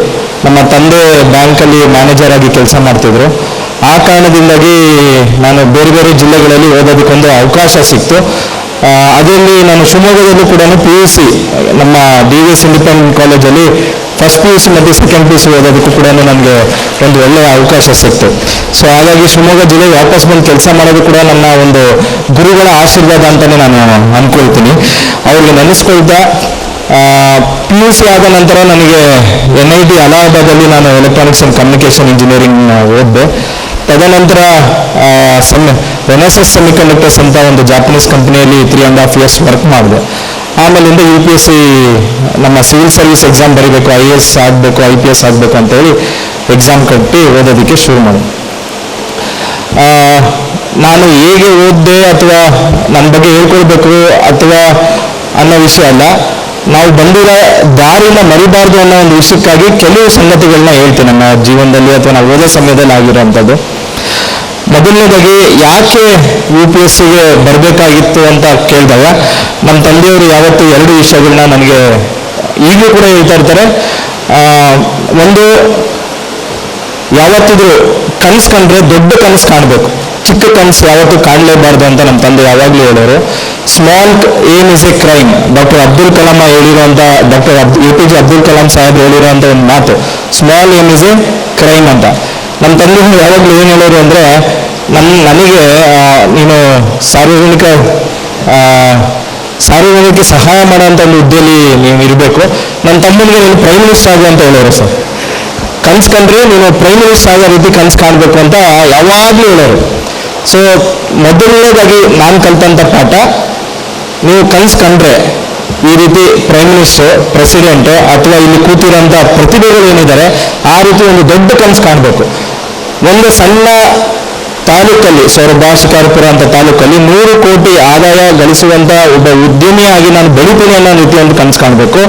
ನಮ್ಮ ತಂದೆ ಬ್ಯಾಂಕಲ್ಲಿ ಮ್ಯಾನೇಜರ್ ಆಗಿ ಕೆಲಸ ಮಾಡ್ತಿದ್ರು. ಆ ಕಾರಣದಿಂದಾಗಿ ನಾನು ಬೇರೆ ಬೇರೆ ಜಿಲ್ಲೆಗಳಲ್ಲಿ ಓದೋದಕ್ಕೊಂದು ಅವಕಾಶ ಸಿಕ್ತು. ಅದರಲ್ಲಿ ನಾನು ಶಿವಮೊಗ್ಗದಲ್ಲೂ ಕೂಡ PUC ನಮ್ಮ DVS ಇಂಡಿಪೆಂಡೆಂಟ್ ಕಾಲೇಜಲ್ಲಿ ಫಸ್ಟ್ PUC ಮತ್ತು ಸೆಕೆಂಡ್ PUC ಓದೋದಕ್ಕೂ ಕೂಡ ನನಗೆ ಒಂದು ಒಳ್ಳೆಯ ಅವಕಾಶ ಸಿಕ್ತು. ಸೊ ಹಾಗಾಗಿ ಶಿವಮೊಗ್ಗ ಜಿಲ್ಲೆಗೆ ವಾಪಸ್ ಬಂದು ಕೆಲಸ ಮಾಡೋದು ಕೂಡ ನನ್ನ ಒಂದು ಗುರುಗಳ ಆಶೀರ್ವಾದ ಅಂತಲೇ ನಾನು ಅಂದ್ಕೊಳ್ತೀನಿ. ಅವ್ರಿಗೆ ನೆನೆಸ್ಕೊಳ್ತಾ PUC ಆದ ನಂತರ ನನಗೆ NIT ಅಲಹಾಬಾದಲ್ಲಿ ನಾನು ಎಲೆಕ್ಟ್ರಾನಿಕ್ಸ್ ಆ್ಯಂಡ್ ಕಮ್ಯುನಿಕೇಷನ್ ಇಂಜಿನಿಯರಿಂಗ್ ಓದಿದೆ. ತದನಂತರ ರೆನೆಸಸ್ ಸೆಮಿಕಂಡಕ್ಟರ್ಸ್ ಅಂತ ಒಂದು ಜಾಪನೀಸ್ ಕಂಪನಿಯಲ್ಲಿ 3.5 years ವರ್ಕ್ ಮಾಡಿದೆ. ಆಮೇಲಿಂದ UPSC ನಮ್ಮ ಸಿವಿಲ್ ಸರ್ವಿಸ್ ಎಕ್ಸಾಮ್ ಬರೀಬೇಕು, IAS ಆಗಬೇಕು, IPS ಆಗಬೇಕು ಅಂತೇಳಿ ಎಕ್ಸಾಮ್ ಕಟ್ಟಿ ಓದೋದಕ್ಕೆ ಶುರು ಮಾಡಿದೆ. ನಾನು ಹೇಗೆ ಓದಿದೆ ಅಥವಾ ನನ್ನ ಬಗ್ಗೆ ಹೇಳ್ಕೊಳ್ಬೇಕು ಅಥವಾ ಅನ್ನೋ ವಿಷಯ ಅಲ್ಲ, ನಾವು ಬಂದಿರೋ ದಾರಿನ ಮರಿಬಾರ್ದು ಅನ್ನೋ ಒಂದು ವಿಷಯಕ್ಕಾಗಿ ಕೆಲವು ಸಂಗತಿಗಳನ್ನ ಹೇಳ್ತೀನಿ ನಮ್ಮ ಜೀವನದಲ್ಲಿ ಅಥವಾ ನಾವು ಓದೋ ಸಮಯದಲ್ಲಿ ಆಗಿರೋವಂಥದ್ದು. ಮೊದಲನೇದಾಗಿ ಯಾಕೆ UPSCಗೆ ಬರಬೇಕಾಗಿತ್ತು ಅಂತ ಕೇಳಿದಾಗ ನಮ್ಮ ತಂದೆಯವರು ಯಾವತ್ತೂ 2 ವಿಷಯಗಳನ್ನ ನನಗೆ ಈಗಲೂ ಕೂಡ ಹೇಳ್ತಾ ಇರ್ತಾರೆ. ಒಂದು, ಯಾವತ್ತಿದ್ರು ಕನಸು ಕಂಡ್ರೆ ದೊಡ್ಡ ಕನಸು ಕಾಣಬೇಕು, ಚಿಕ್ಕ ಕನಸು ಯಾವತ್ತೂ ಕಾಣಲೇಬಾರ್ದು ಅಂತ ನಮ್ಮ ತಂದೆ ಯಾವಾಗಲೂ ಹೇಳೋರು. Small aim is a crime. Doctor Abdul Kalam ಹೇಳಿರುವಂಥ, ಡಾಕ್ಟರ್ APJ ಅಬ್ದುಲ್ ಕಲಾಂ ಸಾಹೇಬ್ ಹೇಳಿರುವಂಥ ಒಂದು ಮಾತು, small aim is a crime ಅಂತ. ನಮ್ಮ ತಂದೆ ಯಾವಾಗಲೂ ಏನು ಹೇಳೋರು ಅಂದರೆ, ನನಗೆ ನೀನು ಸಾರ್ವಜನಿಕ ಸಹಾಯ ಮಾಡೋಂಥ ಒಂದು ಹುದ್ದೆಯಲ್ಲಿ ನೀವು ಇರಬೇಕು, ನನ್ನ ತಮ್ಮನಿಗೆ ನೀನು ಪ್ರೈಮ್ ಮಿನಿಸ್ಟರ್ ಆಗು ಅಂತ ಹೇಳೋರು ಸರ್. ಕನ್ಸು ಕಂಡ್ರೆ ನೀನು ಪ್ರೈಮ್ ಮಿನಿಸ್ಟರ್ ಆಗೋ ರೀತಿ ಕನ್ಸು ಕಾಣಬೇಕು ಅಂತ ಯಾವಾಗಲೂ ಹೇಳೋರು. ಸೊ ಮೊದಲನೇದಾಗಿ ನಾನು ಕಲ್ತಂಥ ಪಾಠ, ನೀವು ಕನ್ಸು ಕಂಡ್ರೆ ಈ ರೀತಿ ಪ್ರೈಮ್ ಮಿನಿಸ್ಟರ್, ಪ್ರೆಸಿಡೆಂಟ್ ಅಥವಾ ಇಲ್ಲಿ ಕೂತಿರೋಂಥ ಪ್ರತಿಭೆಗಳು ಏನಿದ್ದಾರೆ ಆ ರೀತಿ ಒಂದು ದೊಡ್ಡ ಕನಸು ಕಾಣಬೇಕು. ಒಂದು ಸಣ್ಣ ತಾಲೂಕಲ್ಲಿ ಸೌರಭ ಶಿಕಾರಪುರ ಅಂತ ತಾಲೂಕಲ್ಲಿ 100 ಕೋಟಿ ಆದಾಯ ಗಳಿಸುವಂತ ಒಬ್ಬ ಉದ್ಯಮಿಯಾಗಿ ನಾನು ಬೆಳಿತೀನಿ ಅನ್ನೋ ರೀತಿ ಒಂದು ಕನಸು ಕಾಣಬೇಕು.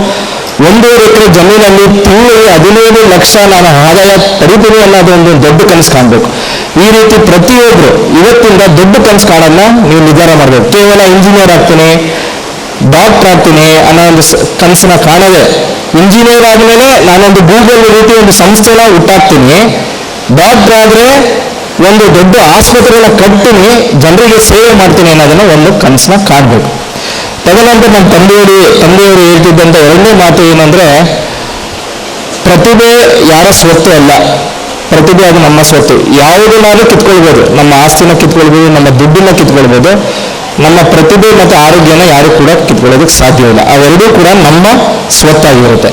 1.5 ಎಕರೆ ಜಮೀನಲ್ಲಿ ತಿಂಗಳಿಗೆ 15 ಲಕ್ಷ ನಾನು ಆದಾಯ ಪಡಿತೀನಿ ಅನ್ನೋದು ಒಂದು ದೊಡ್ಡ ಕನಸು ಕಾಣಬೇಕು. ಈ ರೀತಿ ಪ್ರತಿಯೊಬ್ಬರು ಇವತ್ತಿಂದ ದೊಡ್ಡ ಕನಸು ಕಾಣೋದನ್ನ ನೀವು ನಿರ್ಧಾರ ಮಾಡಬೇಕು. ಕೇವಲ ಇಂಜಿನಿಯರ್ ಆಗ್ತೀನಿ, ಡಾಕ್ಟರ್ ಆಗ್ತೀನಿ ಅನ್ನೋ ಒಂದು ಕನಸನ್ನ ಕಾಣದೆ, ಇಂಜಿನಿಯರ್ ಆದ್ಮೇಲೆ ನಾನೊಂದು ಗೂಗಲ್ ರೀತಿ ಒಂದು ಸಂಸ್ಥೆನ ಹುಟ್ಟಾಕ್ತೀನಿ, ಡಾಕ್ಟರ್ ಆದ್ರೆ ಒಂದು ದೊಡ್ಡ ಆಸ್ಪತ್ರೆನ ಕಟ್ತೀನಿ, ಜನರಿಗೆ ಸೇವೆ ಮಾಡ್ತೀನಿ ಅನ್ನೋದನ್ನ ಒಂದು ಕನಸನ್ನ ಕಾಣಬೇಕು. ತದನಂತರ ನಮ್ಮ ತಂದೆಯವರು ಹೇಳ್ತಿದ್ದಂತ ಎರಡನೇ ಮಾತು ಏನಂದ್ರೆ, ಪ್ರತಿಭೆ ಯಾರ ಸ್ವತ್ತು ಅಲ್ಲ, ಪ್ರತಿಭೆ ಅದು ನಮ್ಮ ಸ್ವತ್ತು. ಯಾವುದನ್ನಾದ್ರೂ ಕಿತ್ಕೊಳ್ಬೋದು, ನಮ್ಮ ಆಸ್ತಿನ ಕಿತ್ಕೊಳ್ಬೋದು, ನಮ್ಮ ದುಡ್ಡನ್ನ ಕಿತ್ಕೊಳ್ಬೋದು, ನಮ್ಮ ಪ್ರತಿಭೆ ಮತ್ತು ಆರೋಗ್ಯನ ಯಾರು ಕೂಡ ಕಿತ್ಕೊಳ್ಳೋದಕ್ಕೆ ಸಾಧ್ಯವಿಲ್ಲ. ಅವೆರಡೂ ಕೂಡ ನಮ್ಮ ಸ್ವತ್ತಾಗಿರುತ್ತೆ.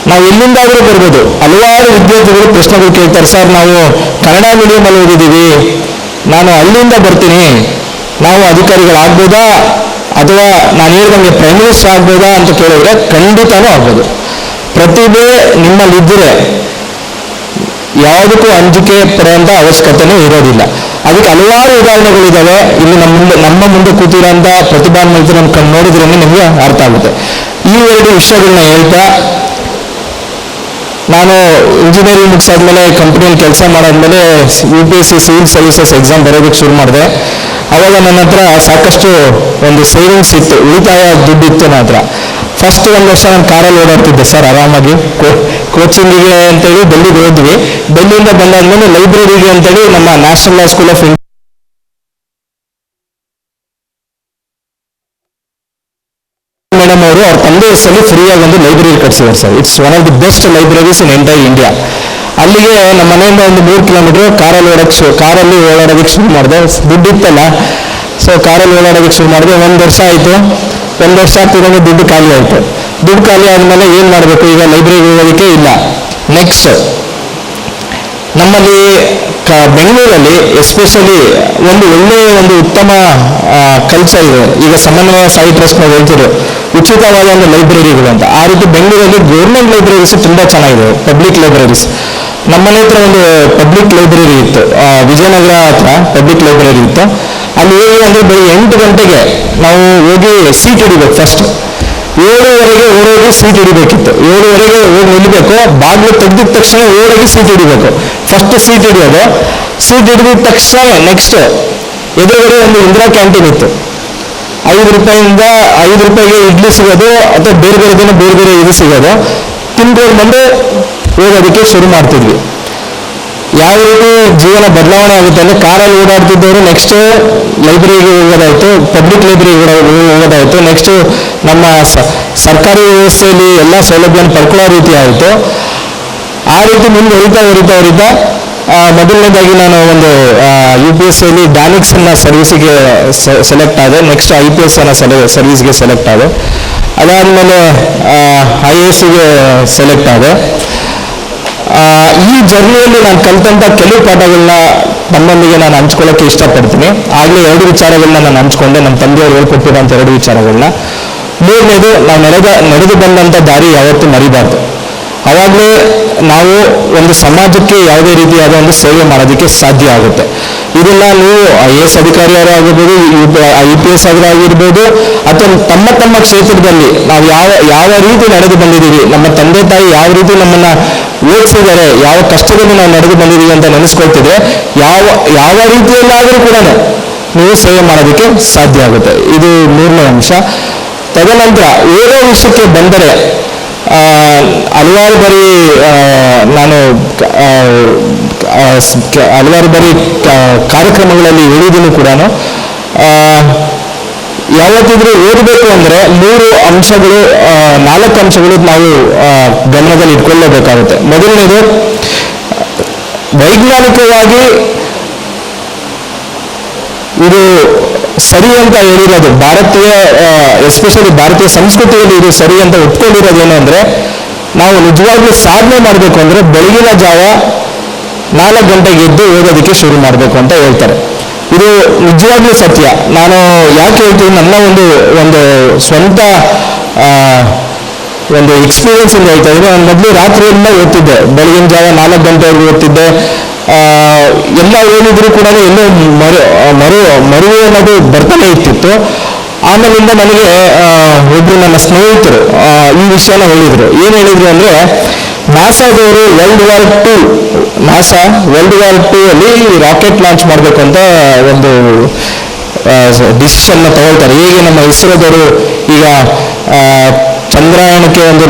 ನಾವು ಎಲ್ಲಿಂದಾದರೂ ಬರ್ಬೋದು. ಹಲವಾರು ವಿದ್ಯಾರ್ಥಿಗಳು ಪ್ರಶ್ನೆಗಳು ಕೇಳ್ತಾರೆ, ಸರ್ ನಾವು ಕನ್ನಡ ಮೀಡಿಯಮಲ್ಲಿ ಓದಿದ್ದೀವಿ, ನಾನು ಅಲ್ಲಿಂದ ಬರ್ತೀನಿ, ನಾವು ಅಧಿಕಾರಿಗಳಾಗ್ಬೋದಾ ಅಥವಾ ನಾನು ಹೇಳಿದಂಗೆ ಪ್ರೈಮ್ ಮಿನಿಸ್ಟರ್ ಆಗ್ಬೋದಾ ಅಂತ ಕೇಳಿದ್ರೆ ಖಂಡಿತನೂ ಆಗ್ಬೋದು. ಪ್ರತಿಭೆ ನಿಮ್ಮಲ್ಲಿದ್ದರೆ ಯಾವುದಕ್ಕೂ ಅಂಜಿಕೆ ಪಡುವಂಥ ಅವಶ್ಯಕತೆನೂ ಇರೋದಿಲ್ಲ. ಅದಕ್ಕೆ ಹಲವಾರು ಉದಾಹರಣೆಗಳಿದ್ದಾವೆ. ಇಲ್ಲಿ ನಮ್ಮ ಮುಂದೆ ಕೂತಿರೋಂಥ ಪ್ರತಿಭಾನ್ವಿತರನ್ನು ನೋಡಿದ್ರೆ ನಿಮಗೆ ಅರ್ಥ ಆಗುತ್ತೆ. ಈ 2 ವಿಷಯಗಳನ್ನ ಹೇಳ್ತಾ, ನಾನು ಇಂಜಿನಿಯರಿಂಗ್ ಮುಗಿಸಾದ್ಮೇಲೆ ಕಂಪ್ನಿಯಲ್ಲಿ ಕೆಲಸ ಮಾಡಾದ್ಮೇಲೆ UPSC ಸಿವಿಲ್ ಸರ್ವಿಸಸ್ ಎಕ್ಸಾಮ್ ಬರೋದಕ್ಕೆ ಶುರು ಮಾಡಿದೆ. ಅವಾಗ ನನ್ನ ಹತ್ರ ಸಾಕಷ್ಟು ಒಂದು ಸೇವಿಂಗ್ಸ್ ಇತ್ತು, ಉಳಿತಾಯ ದುಡ್ಡಿತ್ತು ನನ್ನ ಹತ್ರ. ಫಸ್ಟ್ 1 ವರ್ಷ ನಾನು ಕಾರಲ್ಲಿ ಓಡಾಡ್ತಿದ್ದೆ ಸರ್ ಆರಾಮಾಗಿ. ಕೋಚಿಂಗಿಗೆ ಅಂತೇಳಿ ಡೆಲ್ಲಿಗೆ ಹೋದ್ವಿ. ಡೆಲ್ಲಿಯಿಂದ ಬಂದಾದ್ಮೇಲೆ ಲೈಬ್ರರಿಗೆ ಅಂತೇಳಿ ನಮ್ಮ national law school of madam ಅವರು ಅವ್ರ ತಂದೆ ಹೆಸರಲ್ಲಿ ಫ್ರೀಯಾಗಿ ಒಂದು ಲೈಬ್ರರಿ ಕಟ್ಸಿದ್ದಾರೆ sir. It's one of the best libraries in entire India. ಅಲ್ಲಿಗೆ ನಮ್ಮ ಮನೆಯಿಂದ ಒಂದು 3 ಕಿಲೋಮೀಟರ್ ಕಾರಲ್ಲಿ ಓಡಾಡೋದಕ್ಕೆ ಶುರು ಮಾಡಿದೆ. ದುಡ್ಡಿತ್ತಲ್ಲ, ಸೊ ಕಾರಲ್ಲಿ ಓಡಾಡೋದಕ್ಕೆ ಶುರು ಮಾಡಿದೆ. 1 ವರ್ಷ ಆಯಿತು. 1 ವರ್ಷ ಆಗ್ತಿದ್ದಂಗೆ ದುಡ್ಡು ಖಾಲಿ ಆಯಿತು. ದುಡ್ಡು ಖಾಲಿ ಆದಮೇಲೆ ಏನು ಮಾಡಬೇಕು, ಈಗ ಲೈಬ್ರರಿಗೆ ಹೋಗೋದಕ್ಕೆ ಇಲ್ಲ. ನೆಕ್ಸ್ಟ್ ನಮ್ಮಲ್ಲಿ ಬೆಂಗಳೂರಲ್ಲಿ ಎಸ್ಪೆಷಲಿ ಒಂದು ಒಳ್ಳೆಯ ಒಂದು ಉತ್ತಮ ಕಲ್ಚರ್ ಇದೆ. ಈಗ ಸಮನ್ವಯ ಸಾಯಿ ಟ್ರಸ್ಟ್ ನಾವು ಹೇಳ್ತಿದ್ರು ಉಚಿತವಾದ ಒಂದು ಲೈಬ್ರರಿಗಳು ಅಂತ. ಆ ರೀತಿ ಬೆಂಗಳೂರಲ್ಲಿ ಗೌರ್ಮೆಂಟ್ ಲೈಬ್ರರೀಸ್ ತುಂಬಾ ಚೆನ್ನಾಗಿದೆ, ಪಬ್ಲಿಕ್ ಲೈಬ್ರರೀಸ್. ನಮ್ಮನೆ ಹತ್ರ ಒಂದು ಪಬ್ಲಿಕ್ ಲೈಬ್ರರಿ ಇತ್ತು, ವಿಜಯನಗರ ಹತ್ರ ಪಬ್ಲಿಕ್ ಲೈಬ್ರರಿ ಇತ್ತು. ಅಲ್ಲಿ ಹೇಗೆ ಅಂದರೆ ಬೆಳಿಗ್ಗೆ 8 ಗಂಟೆಗೆ ನಾವು ಹೋಗಿ ಸೀಟ್ ಹಿಡಿಬೇಕು. First 7:30 ಓಡೋಗಿ seat ಹಿಡಿಬೇಕಿತ್ತು. 7:30 ಹೋಗಿ ನಿಲ್ಲಬೇಕು. ಬಾಗಿಲು ತೆಗೆದಿದ ತಕ್ಷಣ ಓಡೋಗಿ ಸೀಟ್ ಹಿಡಿಬೇಕು. ಫಸ್ಟ್ ಸೀಟ್ ಹಿಡಿಯೋದು. ಸೀಟ್ ಹಿಡಿದ ತಕ್ಷಣ ನೆಕ್ಸ್ಟ್ ಎದುರುಗಡೆ ಒಂದು ಇಂದಿರಾ ಕ್ಯಾಂಟೀನ್ ಇತ್ತು. 5 ರೂಪಾಯಿಯಿಂದ 5 ರೂಪಾಯಿಗೆ ಇಡ್ಲಿ ಸಿಗೋದು ಅಥವಾ ಬೇರೆ ಬೇರೆ ದಿನ ಬೇರೆ ಬೇರೆ ಇದು ಸಿಗೋದು. ತಿನ್ಕೊಂಡು ಬಂದು ಹೋಗೋದಕ್ಕೆ ಶುರು ಮಾಡ್ತಿದ್ವಿ. ಯಾವ ರೀತಿ ಜೀವನ ಬದಲಾವಣೆ ಆಗುತ್ತೆ ಅಂದರೆ, ಕಾರಲ್ಲಿ ಓಡಾಡ್ತಿದ್ದವರು ನೆಕ್ಸ್ಟ್ ಲೈಬ್ರರಿಗೆ ಹೋಗೋದಾಯ್ತು, ಪಬ್ಲಿಕ್ ಲೈಬ್ರರಿಗೆ ಹೋಗೋದಾಯ್ತು. ನೆಕ್ಸ್ಟ್ ನಮ್ಮ ಸರ್ಕಾರಿ ವ್ಯವಸ್ಥೆಯಲ್ಲಿ ಎಲ್ಲ ಸೌಲಭ್ಯನ ಪಡ್ಕೊಳ್ಳೋ ರೀತಿ ಆಯಿತು. ಆ ರೀತಿ ಮುಂದೆ ಹೊರಿತಾ ಮೊದಲನೇದಾಗಿ ನಾನು ಒಂದು UPSCಯಲ್ಲಿ ಡಾನಿಕ್ಸ್ ಅನ್ನ ಸರ್ವಿಸಿಗೆ ಸೆಲೆಕ್ಟ್ ಆದೆ. ನೆಕ್ಸ್ಟ್ IPS ಅನ್ನ ಸರ್ವಿಸ್ಗೆ ಸೆಲೆಕ್ಟ್ ಆದೆ. ಅದಾದಮೇಲೆ IASಗೆ ಸೆಲೆಕ್ಟ್ ಆದೆ. ಈ ಜರ್ನಿಯಲ್ಲಿ ನಾನು ಕಲಿತಂಥ ಕೆಲವು ಪಾಠಗಳನ್ನ ನಮ್ಮೊಂದಿಗೆ ನಾನು ಹಂಚ್ಕೊಳ್ಳೋಕ್ಕೆ ಇಷ್ಟಪಡ್ತೀನಿ. ಆಗಲೇ 2 ವಿಚಾರಗಳನ್ನ ನಾನು ಹಂಚ್ಕೊಂಡೆ, ನಮ್ಮ ತಂದೆಯವರು ಹೇಳ್ಕೊಟ್ಟಿರೋಂಥ 2 ವಿಚಾರಗಳನ್ನ. 3ನೇದು, ನಾವು ನಡೆದು ಬಂದಂಥ ದಾರಿ ಯಾವತ್ತೂ ಮರಿಬಾರ್ದು. ಅವಾಗಲೇ ನಾವು ಒಂದು ಸಮಾಜಕ್ಕೆ ಯಾವುದೇ ರೀತಿಯಾದ ಒಂದು ಸೇವೆ ಮಾಡೋದಕ್ಕೆ ಸಾಧ್ಯ ಆಗುತ್ತೆ. ಇದನ್ನ ನೀವು IAS ಅಧಿಕಾರಿಯಾರು ಆಗಿರ್ಬೋದು, IPS ಆಗಿರ್ಬೋದು, ಅಥವಾ ತಮ್ಮ ಕ್ಷೇತ್ರದಲ್ಲಿ ನಾವು ಯಾವ ರೀತಿ ನಡೆದು ಬಂದಿದ್ದೀವಿ, ನಮ್ಮ ತಂದೆ ತಾಯಿ ಯಾವ ರೀತಿ ನಮ್ಮನ್ನ ಓದಿಸಿದ್ದಾರೆ, ಯಾವ ಕಷ್ಟದಲ್ಲಿ ನಾವು ನಡೆದು ಬಂದಿದ್ದೀವಿ ಅಂತ ನೆನೆಸ್ಕೊಳ್ತಿದ್ರೆ ಯಾವ ರೀತಿಯಲ್ಲಾದರೂ ಕೂಡ ನೀವು ಸೇವೆ ಮಾಡೋದಕ್ಕೆ ಸಾಧ್ಯ ಆಗುತ್ತೆ. ಇದು 3ನೇ ಅಂಶ. ತದನಂತರ ಓದೋ ವಿಷಯಕ್ಕೆ ಬಂದರೆ, ಹಲವಾರು ಬಾರಿ ಕಾರ್ಯಕ್ರಮಗಳಲ್ಲಿ ಹೇಳಿದೀನಿ ಕೂಡ, ಯಾವತ್ತಿದ್ರೂ ಓದಬೇಕು ಅಂದರೆ 3 ಅಂಶಗಳು 4 ಅಂಶಗಳು ನಾವು ಗಮನದಲ್ಲಿ ಇಟ್ಕೊಳ್ಳೇಬೇಕಾಗುತ್ತೆ. ಮೊದಲನೇದು, ವೈಜ್ಞಾನಿಕವಾಗಿ ಇದು ಸರಿ ಅಂತ ಹೇಳಿರೋದು, ಎಸ್ಪೆಷಲಿ ಭಾರತೀಯ ಸಂಸ್ಕೃತಿಯಲ್ಲಿ ಇದು ಸರಿ ಅಂತ ಒಪ್ಕೊಂಡಿರೋದೇನು ಅಂದರೆ, ನಾವು ನಿಜವಾಗ್ಲೂ ಸಾಧನೆ ಮಾಡಬೇಕು ಅಂದರೆ ಬೆಳಗಿನ ಜಾವ 4 ಗಂಟೆಗೆ ಎದ್ದು ಓದೋದಕ್ಕೆ ಶುರು ಮಾಡಬೇಕು ಅಂತ ಹೇಳ್ತಾರೆ. ಇದು ನಿಜವಾಗ್ಲೂ ಸತ್ಯ. ನಾನು ಯಾಕೆ ಹೇಳ್ತೀನಿ, ನನ್ನ ಒಂದು ಸ್ವಂತ ಒಂದು ಎಕ್ಸ್ಪೀರಿಯನ್ಸ್ ಇಂದ ಹೇಳ್ತಾ ಇದ್ರೆ, ನಾನು ಮೊದಲು ರಾತ್ರಿಯೆಲ್ಲ ಓದ್ತಿದ್ದೆ. ಬೆಳಗಿನ ಜಾವ 4 ಗಂಟೆವರೆಗೂ ಓದ್ತಿದ್ದೆ. ಎಲ್ಲ ಏನಿದ್ರು ಕೂಡ ಎಲ್ಲೋ ಮರುವು ಅನ್ನೋದು ಬರ್ತಾನೆ ಇರ್ತಿತ್ತು. ಆಮೇಲಿಂದ ನನಗೆ ಒಬ್ರು ನನ್ನ ಸ್ನೇಹಿತರು ಈ ವಿಷಯನ ಹೇಳಿದ್ರು. ಏನು ಹೇಳಿದ್ರು ಅಂದರೆ, ನಾಸಾದವರು ವರ್ಲ್ಡ್ ವಾರ್ 2 ಅಲ್ಲಿ ರಾಕೆಟ್ ಲಾಂಚ್ ಮಾಡಬೇಕು ಅಂತ ಒಂದು ಡಿಸಿಷನ್ನ ತಗೊಳ್ತಾರೆ. ಹೇಗೆ ನಮ್ಮ ಇಸ್ರೋದವರು ಈಗ ಚಂದ್ರಯಾನಕ್ಕೆ ಒಂದು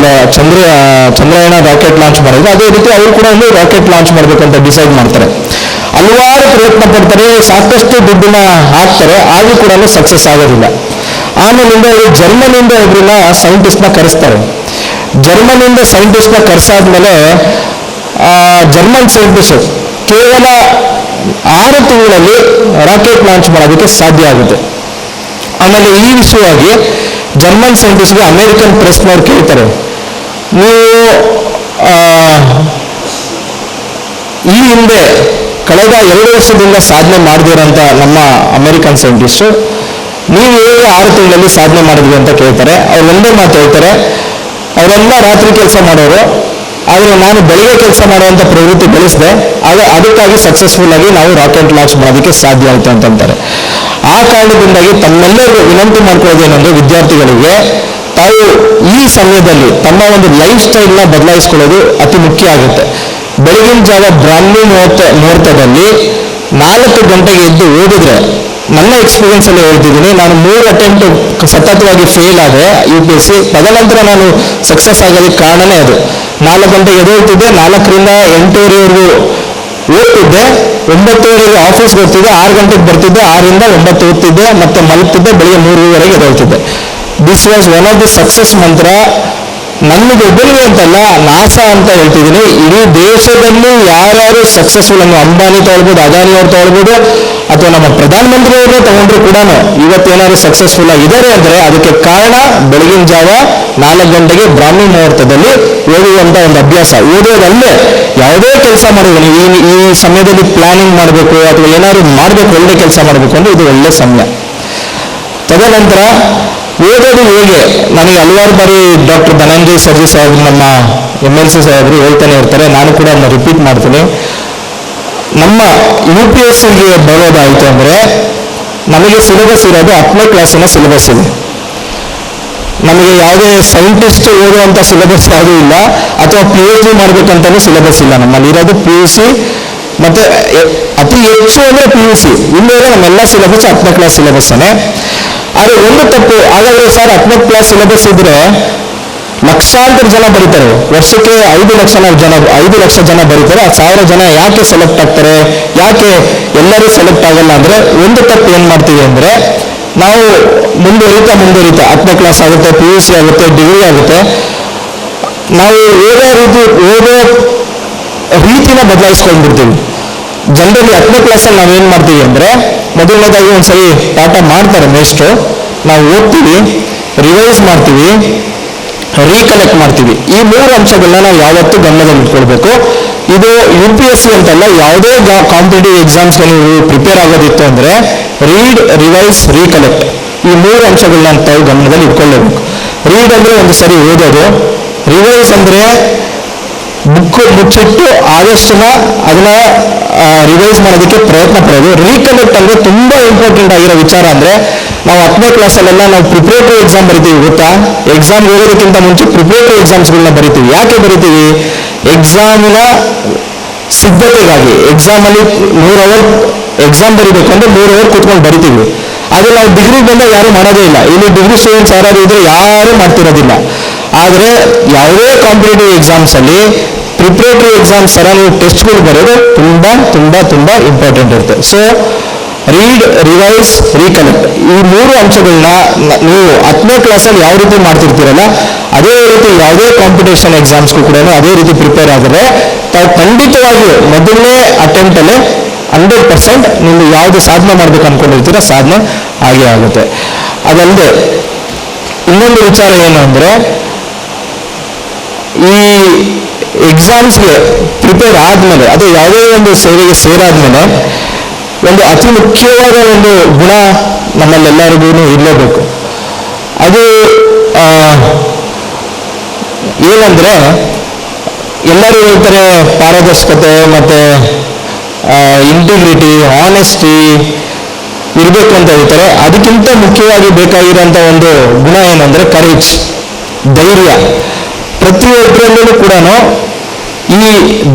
ಚಂದ್ರಯಾನ ರಾಕೆಟ್ ಲಾಂಚ್ ಮಾಡಿದ್ರು, ಅದೇ ರೀತಿ ಅವರು ಕೂಡ ಒಂದು ರಾಕೆಟ್ ಲಾಂಚ್ ಮಾಡಬೇಕು ಅಂತ ಡಿಸೈಡ್ ಮಾಡ್ತಾರೆ. ಹಲವಾರು ಪ್ರಯತ್ನ ಪಡ್ತಾರೆ, ಸಾಕಷ್ಟು ದುಡ್ಡನ್ನ ಹಾಕ್ತಾರೆ, ಆದರೂ ಕೂಡ ಸಕ್ಸಸ್ ಆಗೋದಿಲ್ಲ. ಆಮೇಲಿಂದ ಅವರು ಜರ್ಮನಿಯಿಂದ ಒಬ್ಬರನ್ನ ಸೈಂಟಿಸ್ಟ್ನ ಕರೆಸ್ತಾರೆ. ಜರ್ಮನಿಯಿಂದ ಸೈಂಟಿಸ್ಟ್ನ ಕರೆಸಾದ್ಮೇಲೆ ಜರ್ಮನ್ ಸೈಂಟಿಸ್ಟ್ ಕೇವಲ 6 ತಿಂಗಳಲ್ಲಿ ರಾಕೆಟ್ ಲಾಂಚ್ ಮಾಡೋದಕ್ಕೆ ಸಾಧ್ಯ ಆಗುತ್ತೆ. ಆಮೇಲೆ ಈ ವಿಷಯವಾಗಿ ಜರ್ಮನ್ ಸೈಂಟಿಸ್ಟ್ಗೆ ಅಮೇರಿಕನ್ ಪ್ರೆಸ್ನವ್ರು ಕೇಳ್ತಾರೆ, ನೀವು ಈ ಹಿಂದೆ ಕಳೆದ 2 ವರ್ಷದಿಂದ ಸಾಧನೆ ಮಾಡಿದಿರಂತ ನಮ್ಮ ಅಮೇರಿಕನ್ ಸೈಂಟಿಸ್ಟು, ನೀವು ಹೇಗೆ 6 ತಿಂಗಳಲ್ಲಿ ಸಾಧನೆ ಮಾಡಿದ್ವಿ ಅಂತ ಕೇಳ್ತಾರೆ. ಅವ್ರು ಒಂದೇ ಮಾತು ಹೇಳ್ತಾರೆ, ಅವರೆಲ್ಲ ರಾತ್ರಿ ಕೆಲಸ ಮಾಡೋರು, ಆದರೆ ನಾನು ಬೆಳಗ್ಗೆ ಕೆಲಸ ಮಾಡುವಂಥ ಪ್ರವೃತ್ತಿ ಬೆಳೆಸಿದೆ, ಅದಕ್ಕಾಗಿ ಸಕ್ಸಸ್ಫುಲ್ ಆಗಿ ನಾವು ರಾಕೆಟ್ ಲಾಂಚ್ ಮಾಡೋದಕ್ಕೆ ಸಾಧ್ಯ ಆಯಿತು ಅಂತಂತಾರೆ. ಆ ಕಾರಣದಿಂದಾಗಿ ತಮ್ಮೆಲ್ಲರಿಗೂ ವಿನಂತಿ ಮಾಡ್ಕೊಳ್ಳೋದೇನೆಂದರೆ, ವಿದ್ಯಾರ್ಥಿಗಳಿಗೆ ತಾವು ಈ ಸಮಯದಲ್ಲಿ ತಮ್ಮ ಒಂದು ಲೈಫ್ ಸ್ಟೈಲ್ನ ಬದಲಾಯಿಸ್ಕೊಳ್ಳೋದು ಅತಿ ಮುಖ್ಯ ಆಗುತ್ತೆ. ಬೆಳಗಿನ ಜಾವ ಬ್ರಾಹ್ಮಿ ಮುಹೂರ್ತದಲ್ಲಿ 4 ಗಂಟೆಗೆ ಎದ್ದು ಓದಿದ್ರೆ, ನನ್ನ ಎಕ್ಸ್ಪೀರಿಯನ್ಸ್ ಅಲ್ಲಿ ಹೇಳ್ತಿದ್ದೀನಿ, ನಾನು 3 ಅಟೆಂಪ್ಟ್ ಸತತವಾಗಿ ಫೇಲ್ ಆದೆ UPSC. ತದನಂತರ ನಾನು ಸಕ್ಸಸ್ ಆಗೋದಕ್ಕೆ ಕಾರಣನೇ ಅದು. 4 ಗಂಟೆಗೆ ಎದ್ದೇಳ್ತಿದ್ದೆ, 4ರಿಂದ 8:30ವರೆಗೂ ಓದ್ತಿದ್ದೆ, 9:30ವರೆಗೆ ಆಫೀಸ್ಗೆ ಹೋಗ್ತಿದ್ದೆ, 6 ಗಂಟೆಗೆ ಬರ್ತಿದ್ದೆ, 6ರಿಂದ 9 ಓದ್ತಿದ್ದೆ, ಮತ್ತೆ ಮಲಗ್ತಿದ್ದೆ, ಬೆಳಿಗ್ಗೆ 3:30ವರೆಗೆ ಎದ್ದೇಳ್ತಿದ್ದೆ. This was one of the success mantra. ನನಗೆ ಒಬ್ಬರಿಗೆ ಅಂತಲ್ಲ, ನಾಸಾ ಅಂತ ಹೇಳ್ತಿದ್ದೀನಿ, ಇಡೀ ದೇಶದಲ್ಲಿ ಯಾರ್ಯಾರು ಸಕ್ಸಸ್ಫುಲ್ ಅನ್ನು ಅಂಬಾನಿ ತಗೊಳ್ಬೋದು, ಅದಾನಿ ಅವ್ರು ತಗೊಳ್ಬೋದು, ಅಥವಾ ನಮ್ಮ ಪ್ರಧಾನಮಂತ್ರಿಯವ್ರನ್ನೇ ತಗೊಂಡ್ರು ಕೂಡ ಇವತ್ತೇನಾದ್ರು ಸಕ್ಸಸ್ಫುಲ್ ಆಗಿದ್ದಾರೆ ಅಂದರೆ ಅದಕ್ಕೆ ಕಾರಣ ಬೆಳಗಿನ ಜಾವ 4 ಗಂಟೆಗೆ ಬ್ರಾಹ್ಮಿ ಮುಹೂರ್ತದಲ್ಲಿ ಓದುವಂಥ ಒಂದು ಅಭ್ಯಾಸ. ಓದೋದಲ್ಲೇ ಯಾವುದೇ ಕೆಲಸ ಮಾಡಿದ್ರೆ, ನೀವು ಈ ಸಮಯದಲ್ಲಿ ಪ್ಲಾನಿಂಗ್ ಮಾಡಬೇಕು ಅಥವಾ ಏನಾದ್ರು ಮಾಡಬೇಕು, ಒಳ್ಳೆ ಕೆಲಸ ಮಾಡಬೇಕು ಅಂದರೆ ಇದು ಒಳ್ಳೆ ಸಮಯ. ತದನಂತರ ಓದೋದು ಹೇಗೆ, ನನಗೆ ಹಲವಾರು ಬಾರಿ ಡಾಕ್ಟರ್ ಧನಂಜಯ ಸರ್ಜಿ ಸಾಹೇಬ್, ನಮ್ಮ MLC ಸಾಹೇಬರು ಹೇಳ್ತಾನೆ ಇರ್ತಾರೆ, ನಾನು ಕೂಡ ಅದನ್ನ ರಿಪೀಟ್ ಮಾಡ್ತೀನಿ. ನಮ್ಮ UPSCಗೆ ಬರೋದಾಯಿತು ಅಂದರೆ ನಮಗೆ ಸಿಲೆಬಸ್ ಇರೋದು 10ನೇ ಕ್ಲಾಸಿನ ಸಿಲೆಬಸ್ ಇದೆ. ನಮಗೆ ಯಾವುದೇ ಸೈಂಟಿಸ್ಟ್ ಓದುವಂಥ ಸಿಲೆಬಸ್ ಯಾವುದೂ ಇಲ್ಲ, ಅಥವಾ PhD ಮಾಡಬೇಕಂತಲೂ ಸಿಲೆಬಸ್ ಇಲ್ಲ. ನಮ್ಮಲ್ಲಿ ಇರೋದು PUC, ಮತ್ತೆ ಅತಿ ಹೆಚ್ಚು ಅಂದರೆ PUC. ಇಲ್ಲೇ ನಮ್ಮೆಲ್ಲ ಸಿಲೆಬಸ್ 10ನೇ ಕ್ಲಾಸ್ ಸಿಲೆಬಸ್ಸೇ. ಆದರೆ ಒಂದು ತಪ್ಪು, ಹಾಗಾದರೆ ಸರ್ 10ನೇ ಕ್ಲಾಸ್ ಸಿಲೆಬಸ್ ಇದ್ರೆ ಲಕ್ಷಾಂತರ ಜನ ಬರೀತಾರೆ, ವರ್ಷಕ್ಕೆ 5 ಲಕ್ಷ ಜನ ಬರೀತಾರೆ, 1000 ಜನ ಯಾಕೆ ಸೆಲೆಕ್ಟ್ ಆಗ್ತಾರೆ, ಯಾಕೆ ಎಲ್ಲರೂ ಸೆಲೆಕ್ಟ್ ಆಗಲ್ಲ ಅಂದರೆ, ಒಂದು ತಪ್ಪು ಏನು ಮಾಡ್ತೀವಿ ಅಂದರೆ, ನಾವು ಮುಂದುವರಿತಾ 10ನೇ ಕ್ಲಾಸ್ ಆಗುತ್ತೆ, PUC ಆಗುತ್ತೆ, ಡಿಗ್ರಿ ಆಗುತ್ತೆ, ನಾವು ಓದೋ ರೀತಿನ ಬದಲಾಯಿಸ್ಕೊಂಡ್ಬಿಡ್ತೀವಿ. ಜನರಲಿ 10ನೇ ಕ್ಲಾಸಲ್ಲಿ ನಾವೇನು ಮಾಡ್ತೀವಿ ಅಂದರೆ, ಮೊದಲನೇದಾಗಿ ಒಂದ್ಸರಿ ಪಾಠ ಮಾಡ್ತಾರೆ ಮೇಷ್ಟ್ರು, ನಾವು ಓದ್ತೀವಿ, ರಿವೈಸ್ ಮಾಡ್ತೀವಿ, ರೀಕಲೆಕ್ಟ್ ಮಾಡ್ತೀವಿ. ಈ 3 ಅಂಶಗಳನ್ನ ನಾವು ಯಾವತ್ತೂ ಗಮನದಲ್ಲಿ ಇಟ್ಕೊಳ್ಬೇಕು. ಇದು UPSC ಅಂತಲ್ಲ, ಯಾವುದೇ ಕಾಂಪಿಟೇಟಿವ್ ಎಕ್ಸಾಮ್ಸ್ಗೆ ನೀವು ಪ್ರಿಪೇರ್ ಆಗೋದಿತ್ತು ಅಂದರೆ ರೀಡ್, ರಿವೈಸ್, ರೀಕಲೆಕ್ಟ್, ಈ 3 ಅಂಶಗಳನ್ನ ತಾವು ಗಮನದಲ್ಲಿ ಇಟ್ಕೊಳ್ಳೇಬೇಕು. ರೀಡ್ ಅಂದರೆ ಒಂದು ಸರಿ ಓದೋದು, ರಿವೈಸ್ ಅಂದರೆ ಬುಕ್ ಮುಚ್ಚಿಟ್ಟು ಆದಷ್ಟನ್ನ ಅದನ್ನ ರಿವೈಸ್ ಮಾಡೋದಕ್ಕೆ ಪ್ರಯತ್ನ ಪಡೋದು. ರೀಕಲೆಕ್ಟ್ ಅಂದರೆ ತುಂಬ ಇಂಪಾರ್ಟೆಂಟ್ ಆಗಿರೋ ವಿಚಾರ. ಅಂದರೆ ನಾವು 10ನೇ ಕ್ಲಾಸಲ್ಲೆಲ್ಲ ನಾವು ಪ್ರಿಪರೇಟರಿ ಎಕ್ಸಾಮ್ ಬರಿತೀವಿ, ಗೊತ್ತಾ? ಎಕ್ಸಾಮ್ ಹೋಗೋದಕ್ಕಿಂತ ಮುಂಚೆ ಪ್ರಿಪರೇಟರಿ ಎಕ್ಸಾಮ್ಸ್ಗಳನ್ನ ಬರಿತೀವಿ. ಯಾಕೆ ಬರಿತೀವಿ? ಎಕ್ಸಾಮಿನ ಸಿದ್ಧತೆಗಾಗಿ. ಎಕ್ಸಾಮಲ್ಲಿ 3 ಅವರ್ ಎಕ್ಸಾಮ್ ಬರೀಬೇಕು ಅಂದರೆ 3 ಅವರ್ ಕೂತ್ಕೊಂಡು ಬರಿತೀವಿ. ಅದು ನಾವು ಡಿಗ್ರಿಗೆ ಬಂದಾಗ ಯಾರು ಮಾಡೋದೇ ಇಲ್ಲ. ಇಲ್ಲಿ ಡಿಗ್ರಿ ಸ್ಟೂಡೆಂಟ್ಸ್ ಯಾರು ಇದ್ರೆ ಯಾರು ಮಾಡ್ತಿರೋದಿಲ್ಲ. ಆದರೆ ಯಾವುದೇ ಕಾಂಪಿಟೇಟಿವ್ ಎಕ್ಸಾಮ್ಸಲ್ಲಿ ಪ್ರಿಪರೇಟರಿ ಎಕ್ಸಾಮ್ಸ್ ಥರ ನೀವು ಟೆಸ್ಟ್ಗಳು ಬರೋದು ತುಂಬ ತುಂಬ ತುಂಬ ಇಂಪಾರ್ಟೆಂಟ್ ಇರುತ್ತೆ. ಸೊ ರೀಡ್, ರಿವೈಸ್, ರೀಕಲೆಕ್ಟ್, ಈ 3 ಅಂಶಗಳನ್ನ ನೀವು 10ನೇ ಕ್ಲಾಸಲ್ಲಿ ಯಾವ ರೀತಿ ಮಾಡ್ತಿರ್ತೀರಲ್ಲ, ಅದೇ ರೀತಿ ಯಾವುದೇ ಕಾಂಪಿಟೇಷನ್ ಎಕ್ಸಾಮ್ಸ್ಗೂ ಕೂಡ ಅದೇ ರೀತಿ ಪ್ರಿಪೇರ್ ಆದರೆ ತಾವು ಖಂಡಿತವಾಗಿಯೂ ಮೊದಲನೇ ಅಟೆಂಪ್ಟಲ್ಲೇ 100% ನೀವು ಯಾವುದು ಸಾಧನೆ ಮಾಡ್ಬೇಕು ಅನ್ಕೊಂಡಿರ್ತೀರ ಸಾಧನೆ ಆಗೇ ಆಗುತ್ತೆ. ಅದಲ್ಲದೆ ಇನ್ನೊಂದು ವಿಚಾರ ಏನು ಅಂದರೆ, ಈ ಎಕ್ಸಾಮ್ಸ್ಗೆ ಪ್ರಿಪೇರ್ ಆದಮೇಲೆ, ಅದು ಯಾವುದೇ ಒಂದು ಸೇವೆಗೆ ಸೇರಾದ್ಮೇಲೆ ಒಂದು ಅತಿ ಮುಖ್ಯವಾದ ಒಂದು ಗುಣ ನಮ್ಮಲ್ಲೆಲ್ಲರಿಗೂ ಇರಲೇಬೇಕು. ಅದು ಏನಂದರೆ, ಎಲ್ಲರೂ ಹೇಳ್ತಾರೆ ಪಾರದರ್ಶಕತೆ ಮತ್ತು ಇಂಟಿಗ್ರಿಟಿ, ಆನೆಸ್ಟಿ ಇರಬೇಕು ಅಂತ ಹೇಳ್ತಾರೆ. ಅದಕ್ಕಿಂತ ಮುಖ್ಯವಾಗಿ ಬೇಕಾಗಿರೋಂಥ ಒಂದು ಗುಣ ಏನಂದ್ರೆ ಕರೇಜ್, ಧೈರ್ಯ. ಪ್ರತಿಯೊಬ್ಬರಲ್ಲೂ ಕೂಡ ಈ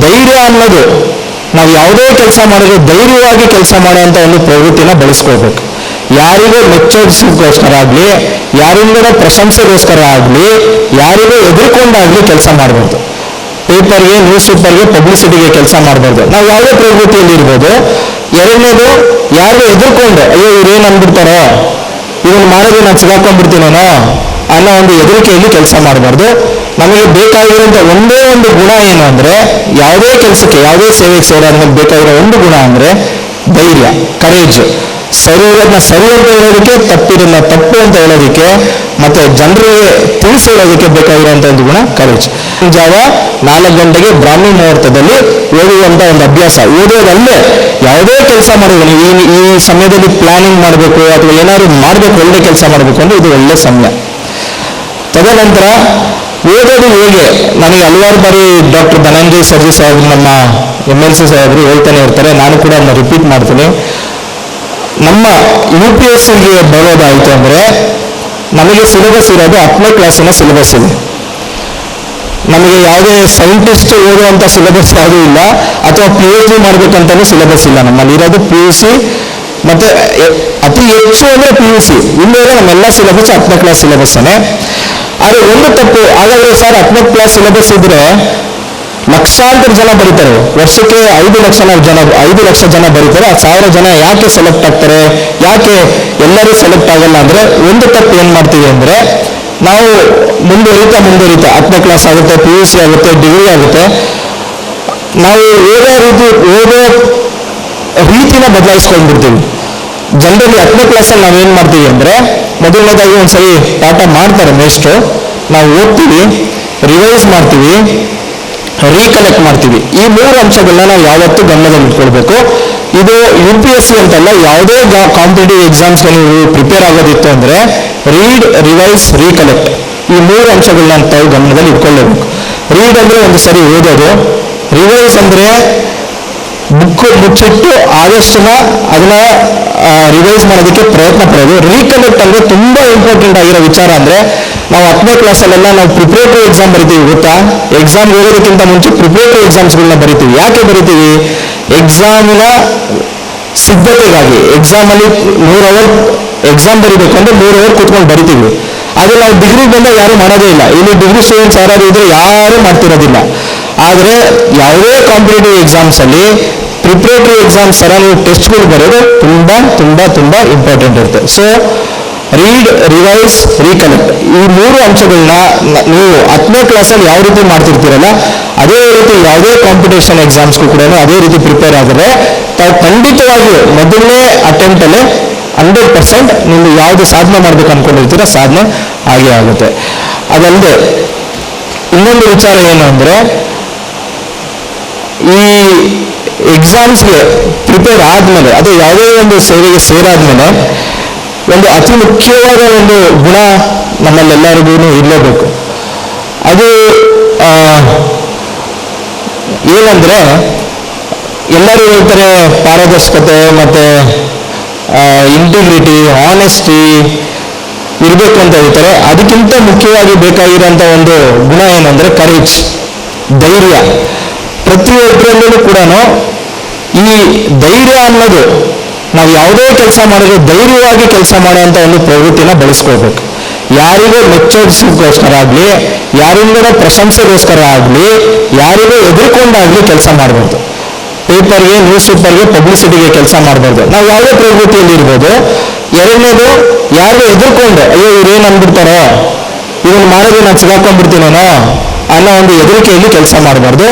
ಧೈರ್ಯ ಅನ್ನೋದು, ನಾವು ಯಾವುದೇ ಕೆಲಸ ಮಾಡಿದ್ರೆ ಧೈರ್ಯವಾಗಿ ಕೆಲಸ ಮಾಡುವಂಥ ಒಂದು ಪ್ರವೃತ್ತಿನ ಬೆಳೆಸ್ಕೋಬೇಕು. ಯಾರಿಗೂ ಮೆಚ್ಚೋಡಿಸೋಕ್ಕೋಸ್ಕರ ಆಗಲಿ, ಯಾರಿಂದನೋ ಪ್ರಶಂಸೆಗೋಸ್ಕರ ಆಗಲಿ, ಯಾರಿಗೂ ಎದುರ್ಕೊಂಡಾಗಲಿ ಕೆಲಸ ಮಾಡಬಾರ್ದು. ಪೇಪರ್ಗೆ, ನ್ಯೂಸ್ ಪೇಪರ್ಗೆ, ಪಬ್ಲಿಸಿಟಿಗೆ ಕೆಲಸ ಮಾಡಬಾರ್ದು. ನಾವು ಯಾವುದೇ ಪ್ರವೃತ್ತಿಯಲ್ಲಿ ಇರ್ಬೋದು. ಎರಡನೇದು, ಯಾರಿಗೂ ಎದುರ್ಕೊಂಡು ಅಯ್ಯೋ ಇವ್ರೇನು ಅಂದ್ಬಿಡ್ತಾರೋ, ಇದನ್ನು ಮಾಡಿದ್ರೆ ನಾನು ಸಿಗಾಕೊಂಡ್ಬಿಡ್ತೀನೇನೋ ಅನ್ನೋ ಒಂದು ಹೆದರಿಕೆಯಲ್ಲಿ ಕೆಲಸ ಮಾಡಬಾರ್ದು. ನಮಗೆ ಬೇಕಾಗಿರೋಂಥ ಒಂದೇ ಒಂದು ಗುಣ ಏನು ಅಂದರೆ, ಯಾವುದೇ ಕೆಲಸಕ್ಕೆ, ಯಾವುದೇ ಸೇವೆಗೆ ಸೇರೋದ್ಮೇಲೆ ಬೇಕಾಗಿರೋ ಒಂದು ಗುಣ ಅಂದರೆ ಧೈರ್ಯ, ಕರೇಜ್. ಸರಿ ಇರೋದನ್ನ ಸರಿ ಅಂತ ಹೇಳೋದಕ್ಕೆ, ತಪ್ಪಿರೋದನ್ನ ತಪ್ಪು ಅಂತ ಹೇಳೋದಕ್ಕೆ, ಮತ್ತೆ ಜನರಿಗೆ ತಿಳಿಸಿ ಹೇಳೋದಕ್ಕೆ ಬೇಕಾಗಿರುವಂಥ ಒಂದು ಗುಣ ಕರೇಜ್. ಜಾವ 4 ಗಂಟೆಗೆ ಬ್ರಾಹ್ಮಿ ಮುಹೂರ್ತದಲ್ಲಿ ಓದುವಂಥ ಒಂದು ಅಭ್ಯಾಸ. ಓದೋದಲ್ಲೇ ಯಾವುದೇ ಕೆಲಸ ಮಾಡಿದ್ರೆ, ನೀವು ಈ ಸಮಯದಲ್ಲಿ ಪ್ಲಾನಿಂಗ್ ಮಾಡಬೇಕು ಅಥವಾ ಏನಾದ್ರು ಮಾಡಬೇಕು, ಒಳ್ಳೆ ಕೆಲಸ ಮಾಡಬೇಕು ಅಂದರೆ ಇದು ಒಳ್ಳೆ ಸಮಯ. ತದನಂತರ ಓದೋದು ಹೇಗೆ, ನನಗೆ ಹಲವಾರು ಬಾರಿ ಡಾಕ್ಟರ್ ಧನಂಜಯ ಸರ್ಜಿ ಸಾಹೇಬ್, ನಮ್ಮ MLC ಸಾಹೇಬರು ಹೇಳ್ತಾನೆ ಇರ್ತಾರೆ, ನಾನು ಕೂಡ ಅದನ್ನ ರಿಪೀಟ್ ಮಾಡ್ತೀನಿ. ನಮ್ಮ UPSCಗೆ ಬರೋದಾಯಿತು ಅಂದರೆ ನಮಗೆ ಸಿಲೆಬಸ್ ಇರೋದು 10ನೇ ಕ್ಲಾಸಿನ ಸಿಲೆಬಸ್ ಇದೆ. ನಮಗೆ ಯಾವುದೇ ಸೈಂಟಿಸ್ಟ್ ಓದುವಂಥ ಸಿಲೆಬಸ್ ಯಾವುದೂ ಇಲ್ಲ, ಅಥವಾ PhD ಮಾಡಬೇಕಂತಲೂ ಸಿಲೆಬಸ್ ಇಲ್ಲ. ನಮ್ಮಲ್ಲಿ ಇರೋದು PUC, ಮತ್ತೆ ಅತಿ ಹೆಚ್ಚು ಅಂದರೆ PUC. ಇಲ್ಲೇ ನಮ್ಮೆಲ್ಲ ಸಿಲೆಬಸ್ 10ನೇ ಕ್ಲಾಸ್ ಸಿಲೆಬಸ್ಸೇ. ಆದರೆ ಒಂದು ತಪ್ಪು, ಹಾಗಾದರೆ ಸರ್ 10ನೇ ಕ್ಲಾಸ್ ಸಿಲೆಬಸ್ ಇದ್ರೆ ಲಕ್ಷಾಂತರ ಜನ ಬರೀತಾರೆ, ವರ್ಷಕ್ಕೆ 5 ಲಕ್ಷ ಜನ ಬರೀತಾರೆ. 1000 ಜನ ಯಾಕೆ ಸೆಲೆಕ್ಟ್ ಆಗ್ತಾರೆ, ಯಾಕೆ ಎಲ್ಲರೂ ಸೆಲೆಕ್ಟ್ ಆಗಲ್ಲ ಅಂದರೆ, ಒಂದು ತಪ್ಪು ಏನು ಮಾಡ್ತೀವಿ ಅಂದರೆ, ನಾವು ಮುಂದುವರಿತಾ 10ನೇ ಕ್ಲಾಸ್ ಆಗುತ್ತೆ, PUC ಆಗುತ್ತೆ, ಡಿಗ್ರಿ ಆಗುತ್ತೆ, ನಾವು ಓದೋ ರೀತಿನ ಬದಲಾಯಿಸ್ಕೊಂಡ್ಬಿಡ್ತೀವಿ. ಜನರಲಿ 10ನೇ ಕ್ಲಾಸಲ್ಲಿ ನಾವೇನು ಮಾಡ್ತೀವಿ ಅಂದರೆ, ಮೊದಲನೇದಾಗಿ ಒಂದ್ಸರಿ ಪಾಠ ಮಾಡ್ತಾರೆ ಮೇಷ್ಟ್ರು, ನಾವು ಓದ್ತೀವಿ, ರಿವೈಸ್ ಮಾಡ್ತೀವಿ, ರೀಕಲೆಕ್ಟ್ ಮಾಡ್ತೀವಿ. ಈ 3 ಅಂಶಗಳನ್ನ ನಾವು ಯಾವತ್ತೂ ಗಮನದಲ್ಲಿ ಇಟ್ಕೊಳ್ಬೇಕು. ಇದು UPSC ಅಂತಲ್ಲ, ಯಾವುದೇ ಕಾಂಪಿಟೇಟಿವ್ ಎಕ್ಸಾಮ್ಸ್ಗೆ ನೀವು ಪ್ರಿಪೇರ್ ಆಗೋದಿತ್ತು ಅಂದರೆ ರೀಡ್, ರಿವೈಸ್, ರೀಕಲೆಕ್ಟ್, ಈ 3 ಅಂಶಗಳನ್ನ ತಾವು ಗಮನದಲ್ಲಿ ಇಟ್ಕೊಳ್ಳೇಬೇಕು. ರೀಡ್ ಅಂದರೆ ಒಂದು ಸರಿ ಓದೋದು, ರಿವೈಸ್ ಅಂದರೆ ಬುಕ್ ಮುಚ್ಚಿಟ್ಟು ಆದಷ್ಟನ್ನ ಅದನ್ನ ರಿವೈಸ್ ಮಾಡೋದಕ್ಕೆ ಪ್ರಯತ್ನ ಪಡೋದು. ರೀಕಲೆಕ್ಟ್ ಅಂದರೆ ತುಂಬ ಇಂಪಾರ್ಟೆಂಟ್ ಆಗಿರೋ ವಿಚಾರ ಅಂದರೆ, ನಾವು 10ನೇ ಕ್ಲಾಸಲ್ಲೆಲ್ಲ ನಾವು ಪ್ರಿಪರೇಟರಿ ಎಕ್ಸಾಮ್ ಬರಿತೀವಿ, ಗೊತ್ತಾ? ಎಕ್ಸಾಮ್ ಹೋಗೋದಕ್ಕಿಂತ ಮುಂಚೆ ಪ್ರಿಪರೇಟರಿ ಎಕ್ಸಾಮ್ಸ್ಗಳನ್ನ ಬರಿತೀವಿ. ಯಾಕೆ ಬರಿತೀವಿ? ಎಕ್ಸಾಮಿನ ಸಿದ್ಧತೆಗಾಗಿ. ಎಕ್ಸಾಮಲ್ಲಿ 3 ಅವರ್ ಎಕ್ಸಾಮ್ ಬರೀಬೇಕು ಅಂದರೆ 3 ಅವರ್ ಕೂತ್ಕೊಂಡು ಬರಿತೀವಿ. ಅದು ನಾವು ಡಿಗ್ರಿಗೆ ಬಂದಾಗ ಯಾರು ಮಾಡೋದೇ ಇಲ್ಲ. ಇಲ್ಲಿ ಡಿಗ್ರಿ ಸ್ಟೂಡೆಂಟ್ಸ್ ಯಾರು ಇದ್ರೆ ಯಾರು ಮಾಡ್ತಿರೋದಿಲ್ಲ. ಆದರೆ ಯಾವುದೇ ಕಾಂಪಿಟೇಟಿವ್ ಎಕ್ಸಾಮ್ಸಲ್ಲಿ ಪ್ರಿಪರೇಟರಿ ಎಕ್ಸಾಮ್ಸ್ ಥರ ನೀವು ಟೆಸ್ಟ್ಗಳು ಬರೋದು ತುಂಬ ತುಂಬ ತುಂಬ ಇಂಪಾರ್ಟೆಂಟ್ ಇರುತ್ತೆ. ಸೊ ರೀಡ್, ರಿವೈಸ್, ರೀಕಲೆಕ್ಟ್, ಈ 3 ಅಂಶಗಳನ್ನ ನೀವು 10ನೇ ಕ್ಲಾಸಲ್ಲಿ ಯಾವ ರೀತಿ ಮಾಡ್ತಿರ್ತೀರಲ್ಲ, ಅದೇ ರೀತಿ ಯಾವುದೇ ಕಾಂಪಿಟೇಷನ್ ಎಕ್ಸಾಮ್ಸ್ಗೂ ಕೂಡ ಅದೇ ರೀತಿ ಪ್ರಿಪೇರ್ ಆದರೆ ತಾವು ಖಂಡಿತವಾಗಿಯೂ ಮೊದಲನೇ ಅಟೆಂಪ್ಟಲ್ಲೇ 100% ನೀವು ಯಾವುದು ಸಾಧನೆ ಮಾಡ್ಬೇಕು ಅನ್ಕೊಂಡಿರ್ತೀರ ಸಾಧನೆ ಆಗೇ ಆಗುತ್ತೆ. ಅದಲ್ಲದೆ ಇನ್ನೊಂದು ವಿಚಾರ ಏನು ಅಂದರೆ, ಈ ಎಕ್ಸಾಮ್ಸ್ಗೆ ಪ್ರಿಪೇರ್ ಆದಮೇಲೆ, ಅದು ಯಾವುದೇ ಒಂದು ಸೇವೆಗೆ ಸೇರಾದ್ಮೇಲೆ ಒಂದು ಅತಿ ಮುಖ್ಯವಾದ ಒಂದು ಗುಣ ನಮ್ಮಲ್ಲೆಲ್ಲರಿಗೂ ಇರಲೇಬೇಕು. ಅದು ಏನಂದರೆ, ಎಲ್ಲರೂ ಹೇಳ್ತಾರೆ ಪಾರದರ್ಶಕತೆ ಮತ್ತು ಇಂಟಿಗ್ರಿಟಿ, ಆನೆಸ್ಟಿ ಇರಬೇಕು ಅಂತ ಹೇಳ್ತಾರೆ. ಅದಕ್ಕಿಂತ ಮುಖ್ಯವಾಗಿ ಬೇಕಾಗಿರೋಂಥ ಒಂದು ಗುಣ ಏನಂದರೆ ಕರೇಜ್, ಧೈರ್ಯ. ಪ್ರತಿಯೊಬ್ಬರಲ್ಲೂ ಕೂಡ ಈ ಧೈರ್ಯ ಅನ್ನೋದು, ನಾವು ಯಾವುದೇ ಕೆಲಸ ಮಾಡಿದ್ರೆ ಧೈರ್ಯವಾಗಿ ಕೆಲಸ ಮಾಡುವಂಥ ಒಂದು ಪ್ರವೃತ್ತಿನ ಬೆಳೆಸ್ಕೋಬೇಕು. ಯಾರಿಗೂ ಮೆಚ್ಚೋಡಿಸೋಕ್ಕೋಸ್ಕರ ಆಗಲಿ, ಯಾರಿಂದನೋ ಪ್ರಶಂಸೆಗೋಸ್ಕರ ಆಗಲಿ, ಯಾರಿಗೂ ಎದುರ್ಕೊಂಡಾಗಲಿ ಕೆಲಸ ಮಾಡಬಾರ್ದು. ಪೇಪರ್ಗೆ, ನ್ಯೂಸ್ ಪೇಪರ್ಗೆ, ಪಬ್ಲಿಸಿಟಿಗೆ ಕೆಲಸ ಮಾಡಬಾರ್ದು. ನಾವು ಯಾವುದೇ ಪ್ರವೃತ್ತಿಯಲ್ಲಿ ಇರ್ಬೋದು. ಎರಡನೇದು, ಯಾರಿಗೂ ಎದುರ್ಕೊಂಡು ಅಯ್ಯೋ ಇವ್ರೇನು ಅಂದ್ಬಿಡ್ತಾರೋ, ಇದನ್ನು ಮಾಡಿದ್ರೆ ನಾನು ಸಿಗಾಕೊಂಡ್ಬಿಡ್ತೀನೇನೋ ಅನ್ನೋ ಒಂದು ಹೆದರಿಕೆಯಲ್ಲಿ ಕೆಲಸ ಮಾಡಬಾರ್ದು.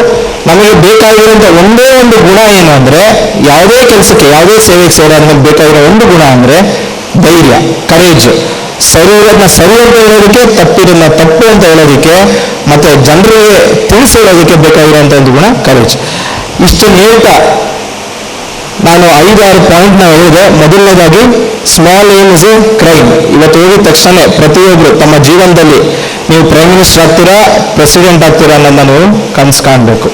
ನಮಗೆ ಬೇಕಾಗಿರೋಂಥ ಒಂದೇ ಒಂದು ಗುಣ ಏನು ಅಂದರೆ, ಯಾವುದೇ ಕೆಲಸಕ್ಕೆ, ಯಾವುದೇ ಸೇವೆಗೆ ಸೇರೋದ್ಮೇಲೆ ಬೇಕಾಗಿರೋ ಒಂದು ಗುಣ ಅಂದರೆ ಧೈರ್ಯ, ಕರೇಜ್. ಸರಿ ಇರೋದನ್ನ ಸರಿ ಅಂತ ಹೇಳೋದಕ್ಕೆ, ತಪ್ಪಿರೋದನ್ನ ತಪ್ಪು ಅಂತ ಹೇಳೋದಕ್ಕೆ, ಮತ್ತೆ ಜನರಿಗೆ ತಿಳಿಸಿ ಹೇಳೋದಕ್ಕೆ ಬೇಕಾಗಿರೋಂಥ ಒಂದು ಗುಣ ಕರೇಜ್. ಇಷ್ಟನ್ನು ಹೇಳ್ತಾ ನಾನು 5-6 ಪಾಯಿಂಟ್ನ ಹೇಳಿದೆ. ಮೊದಲನೇದಾಗಿ, small aim is a crime. ಇವತ್ತು ಹೋಗಿದ ತಕ್ಷಣ ಪ್ರತಿಯೊಬ್ಬರು ತಮ್ಮ ಜೀವನದಲ್ಲಿ ನೀವು ಪ್ರೈಮ್ ಮಿನಿಸ್ಟರ್ ಆಗ್ತೀರಾ, ಪ್ರೆಸಿಡೆಂಟ್ ಆಗ್ತೀರಾ ಅನ್ನೋದನ್ನ ನೀವು ಕನಸು ಕಾಣಬೇಕು.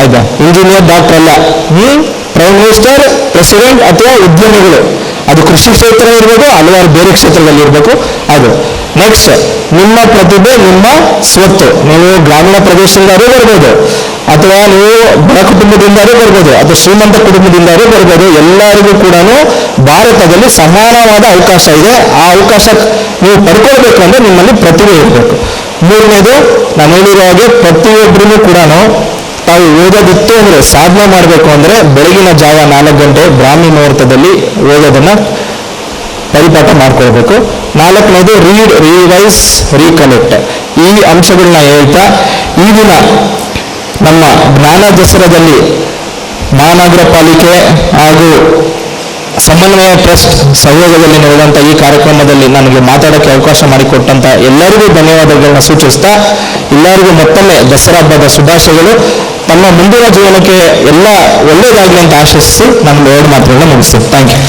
ಆಯ್ತಾ? ಇಂಜಿನಿಯರ್, ಡಾಕ್ಟರ್ ಅಲ್ಲ, ಪ್ರೈಮ್ ಮಿನಿಸ್ಟರ್, ಪ್ರೆಸಿಡೆಂಟ್ ಅಥವಾ ಉದ್ಯಮಿಗಳು. ಅದು ಕೃಷಿ ಕ್ಷೇತ್ರ ಇರ್ಬೋದು, ಹಲವಾರು ಬೇರೆ ಕ್ಷೇತ್ರದಲ್ಲಿ ಇರಬೇಕು. ಅದು ನೆಕ್ಸ್ಟ್, ನಿಮ್ಮ ಪ್ರತಿಭೆ ನಿಮ್ಮ ಸ್ವತ್ತು. ನೀವು ಗ್ರಾಮೀಣ ಪ್ರದೇಶದಿಂದಾರೂ ಬರ್ಬೋದು, ಅಥವಾ ನೀವು ಬಡ ಕುಟುಂಬದಿಂದಾರೂ ಬರ್ಬೋದು, ಅಥವಾ ಶ್ರೀಮಂತ ಕುಟುಂಬದಿಂದಾರೂ ಬರ್ಬೋದು. ಎಲ್ಲರಿಗೂ ಕೂಡ ಭಾರತದಲ್ಲಿ ಸಮಾನವಾದ ಅವಕಾಶ ಇದೆ. ಆ ಅವಕಾಶ ನೀವು ಪಡ್ಕೊಳ್ಬೇಕು ಅಂದ್ರೆ ನಿಮ್ಮಲ್ಲಿ ಪ್ರತಿಭೆ ಇರಬೇಕು. ಮೂರನೇದು, ನಾನು ಹೇಳಿರೋ ಹಾಗೆ ಪ್ರತಿಯೊಬ್ಬರೂ ಕೂಡ ತಾವು ಓದೋದಿತ್ತು ಅಂದರೆ, ಸಾಧನೆ ಮಾಡಬೇಕು ಅಂದರೆ ಬೆಳಗಿನ ಜಾವ 4 ಗಂಟೆ ಬ್ರಾಹ್ಮಿ ಮುಹೂರ್ತದಲ್ಲಿ ಓದೋದನ್ನು ಪರಿಪಾಠ ಮಾಡ್ಕೊಳ್ಬೇಕು. 4ನೇದು, ರೀಡ್, ರಿವೈಸ್, ರೀಕನೆಕ್ಟ್. ಈ ಅಂಶಗಳನ್ನ ಹೇಳ್ತಾ ಈ ದಿನ ನಮ್ಮ ಜ್ಞಾನ ದಸರಾದಲ್ಲಿ ಮಹಾನಗರ ಪಾಲಿಕೆ ಹಾಗೂ ಸಮನ್ವಯ ಟ್ರಸ್ಟ್ ಸಹಯೋಗದಲ್ಲಿ ನಡೆದಂಥ ಈ ಕಾರ್ಯಕ್ರಮದಲ್ಲಿ ನನಗೆ ಮಾತಾಡೋಕ್ಕೆ ಅವಕಾಶ ಮಾಡಿಕೊಟ್ಟಂತ ಎಲ್ಲರಿಗೂ ಧನ್ಯವಾದಗಳನ್ನ ಸೂಚಿಸ್ತಾ, ಎಲ್ಲರಿಗೂ ಮತ್ತೊಮ್ಮೆ ದಸರಾ ಹಬ್ಬದ ಶುಭಾಶಯಗಳು. ತಮ್ಮ ಮುಂದಿನ ಜೀವನಕ್ಕೆ ಎಲ್ಲ ಒಳ್ಳೆಯದಾಗಲಿ ಅಂತ ಆಶಿಸಿ ನಾನು 2 ಮಾತುಗಳನ್ನ ಮುಗಿಸ್ತೀನಿ. Thank you.